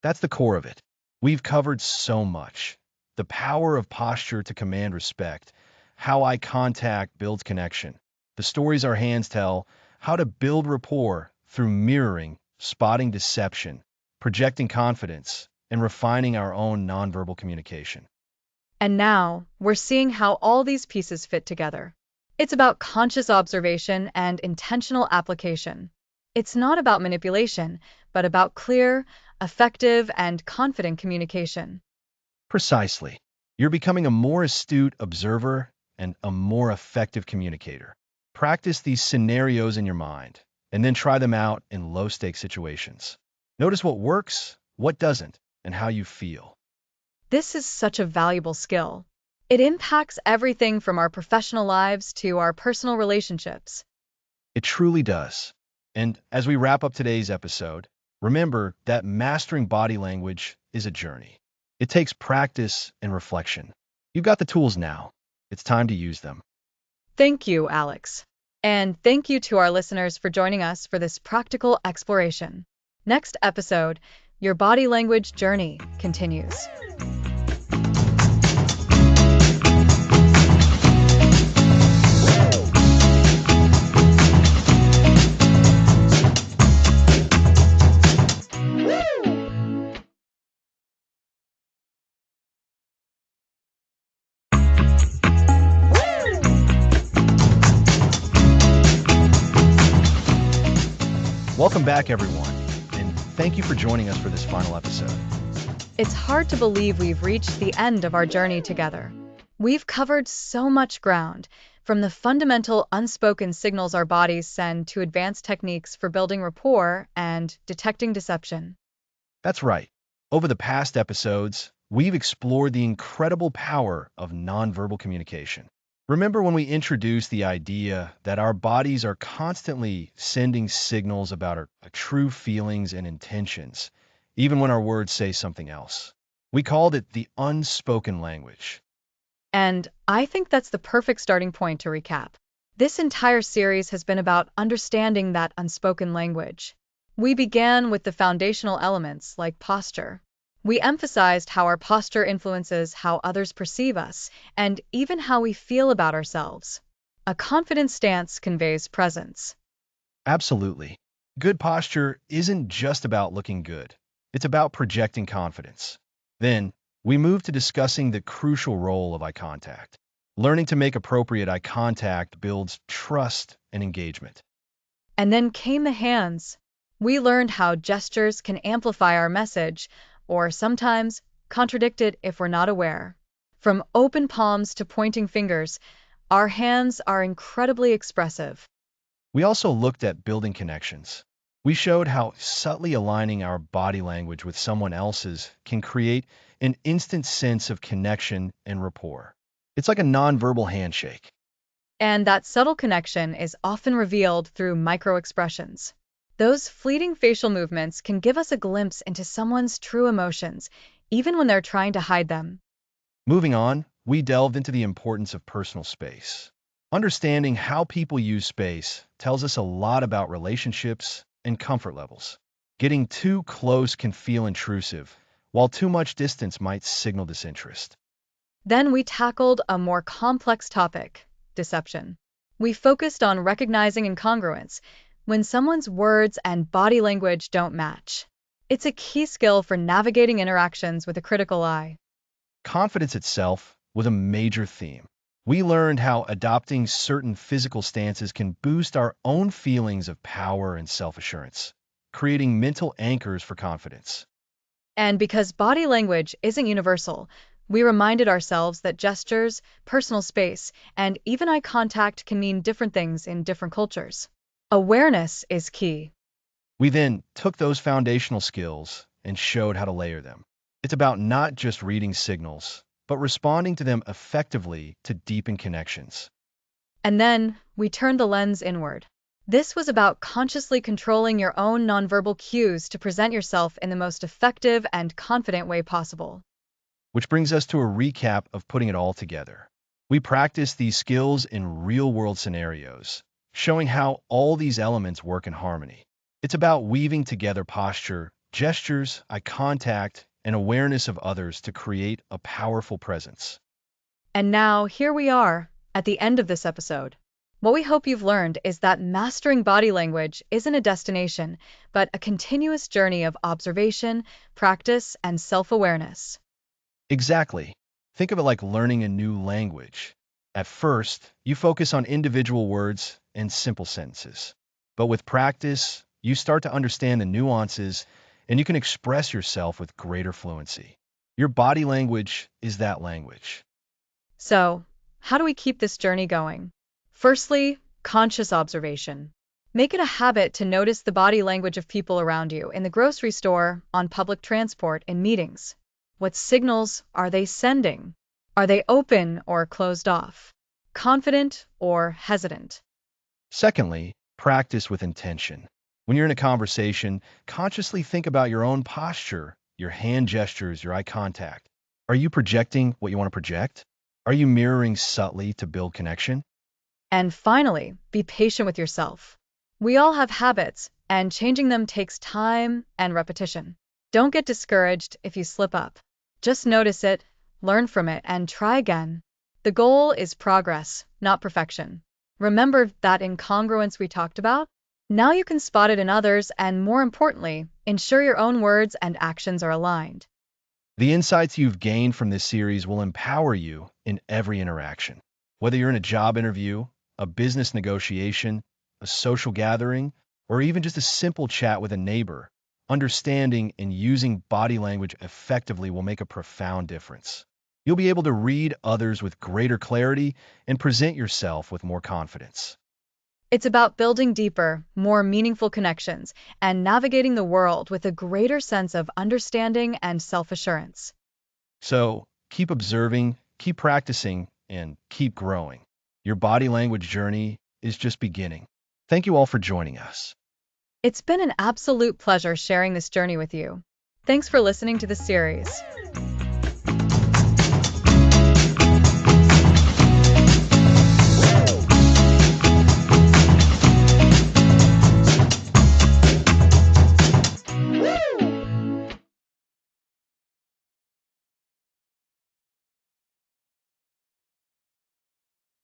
S1: That's the core of it. We've covered so much. The power of posture to command respect, how eye contact builds connection, the stories our hands tell, how to build rapport through mirroring, spotting deception, projecting confidence, and refining our own nonverbal communication.
S2: And now, we're seeing how all these pieces fit together. It's about conscious observation and intentional application. It's not about manipulation, but about clear, effective, and confident communication.
S1: Precisely. You're becoming a more astute observer and a more effective communicator. Practice these scenarios in your mind, and then try them out in low-stakes situations. Notice what works, what doesn't, and how you feel.
S2: This is such a valuable skill. It impacts everything from our professional lives to our personal relationships.
S1: It truly does. And as we wrap up today's episode, remember that mastering body language is a journey. It takes practice and reflection. You've got the tools now. It's time to use them.
S2: Thank you, Alex. And thank you to our listeners for joining us for this practical exploration. Next episode, your body language journey continues.
S1: Welcome back, everyone, and thank you for joining us for this final episode.
S2: It's hard to believe we've reached the end of our journey together. We've covered so much ground, from the fundamental unspoken signals our bodies send to advanced techniques for building rapport and detecting deception.
S1: That's right. Over the past episodes, we've explored the incredible power of nonverbal communication. Remember when we introduced the idea that our bodies are constantly sending signals about our true feelings and intentions, even when our words say something else? We called it the unspoken language.
S2: And I think that's the perfect starting point to recap. This entire series has been about understanding that unspoken language. We began with the foundational elements like posture. We emphasized how our posture influences how others perceive us, and even how we feel about ourselves. A confident stance conveys presence.
S1: Absolutely. Good posture isn't just about looking good. It's about projecting confidence. Then, we move to discussing the crucial role of eye contact. Learning to make appropriate eye contact builds trust and engagement.
S2: And then came the hands. We learned how gestures can amplify our message, or sometimes contradict it if we're not aware. From open palms to pointing fingers, our hands are incredibly expressive.
S1: We also looked at building connections. We showed how subtly aligning our body language with someone else's can create an instant sense of connection and rapport. It's like a nonverbal handshake.
S2: And that subtle connection is often revealed through microexpressions. Those fleeting facial movements can give us a glimpse into someone's true emotions, even when they're trying to hide them.
S1: Moving on, we delved into the importance of personal space. Understanding how people use space tells us a lot about relationships and comfort levels. Getting too close can feel intrusive, while too much distance might signal disinterest.
S2: Then we tackled a more complex topic, deception. We focused on recognizing incongruence, when someone's words and body language don't match. It's a key skill for navigating interactions with a critical eye.
S1: Confidence itself was a major theme. We learned how adopting certain physical stances can boost our own feelings of power and self-assurance, creating mental anchors for confidence.
S2: And because body language isn't universal, we reminded ourselves that gestures, personal space, and even eye contact can mean different things in different cultures. Awareness is key.
S1: We then took those foundational skills and showed how to layer them. It's about not just reading signals, but responding to them effectively to deepen connections.
S2: And then we turned the lens inward. This was about consciously controlling your own nonverbal cues to present yourself in the most effective and confident way possible.
S1: Which brings us to a recap of putting it all together. We practiced these skills in real-world scenarios, showing how all these elements work in harmony. It's about weaving together posture, gestures, eye contact, and awareness of others to create a powerful presence.
S2: And now, here we are, at the end of this episode. What we hope you've learned is that mastering body language isn't a destination, but a continuous journey of observation, practice, and self-awareness.
S1: Exactly. Think of it like learning a new language. At first, you focus on individual words and simple sentences. But with practice, you start to understand the nuances and you can express yourself with greater fluency. Your body language is that language.
S2: So, how do we keep this journey going? Firstly, conscious observation. Make it a habit to notice the body language of people around you in the grocery store, on public transport, in meetings. What signals are they sending? Are they open or closed off? Confident or hesitant?
S1: Secondly, practice with intention. When you're in a conversation, consciously think about your own posture, your hand gestures, your eye contact. Are you projecting what you want to project? Are you mirroring subtly to build connection?
S2: And finally, be patient with yourself. We all have habits, and changing them takes time and repetition. Don't get discouraged if you slip up. Just notice it, learn from it, and try again. The goal is progress, not perfection. Remember that incongruence we talked about? Now you can spot it in others and, more importantly, ensure your own words and actions are aligned.
S1: The insights you've gained from this series will empower you in every interaction. Whether you're in a job interview, a business negotiation, a social gathering, or even just a simple chat with a neighbor, understanding and using body language effectively will make a profound difference. You'll be able to read others with greater clarity and present yourself with more confidence.
S2: It's about building deeper, more meaningful connections and navigating the world with a greater sense of understanding and self-assurance.
S1: So keep observing, keep practicing, and keep growing. Your body language journey is just beginning. Thank you all for joining us.
S2: It's been an absolute pleasure sharing this journey with you. Thanks for listening to the series.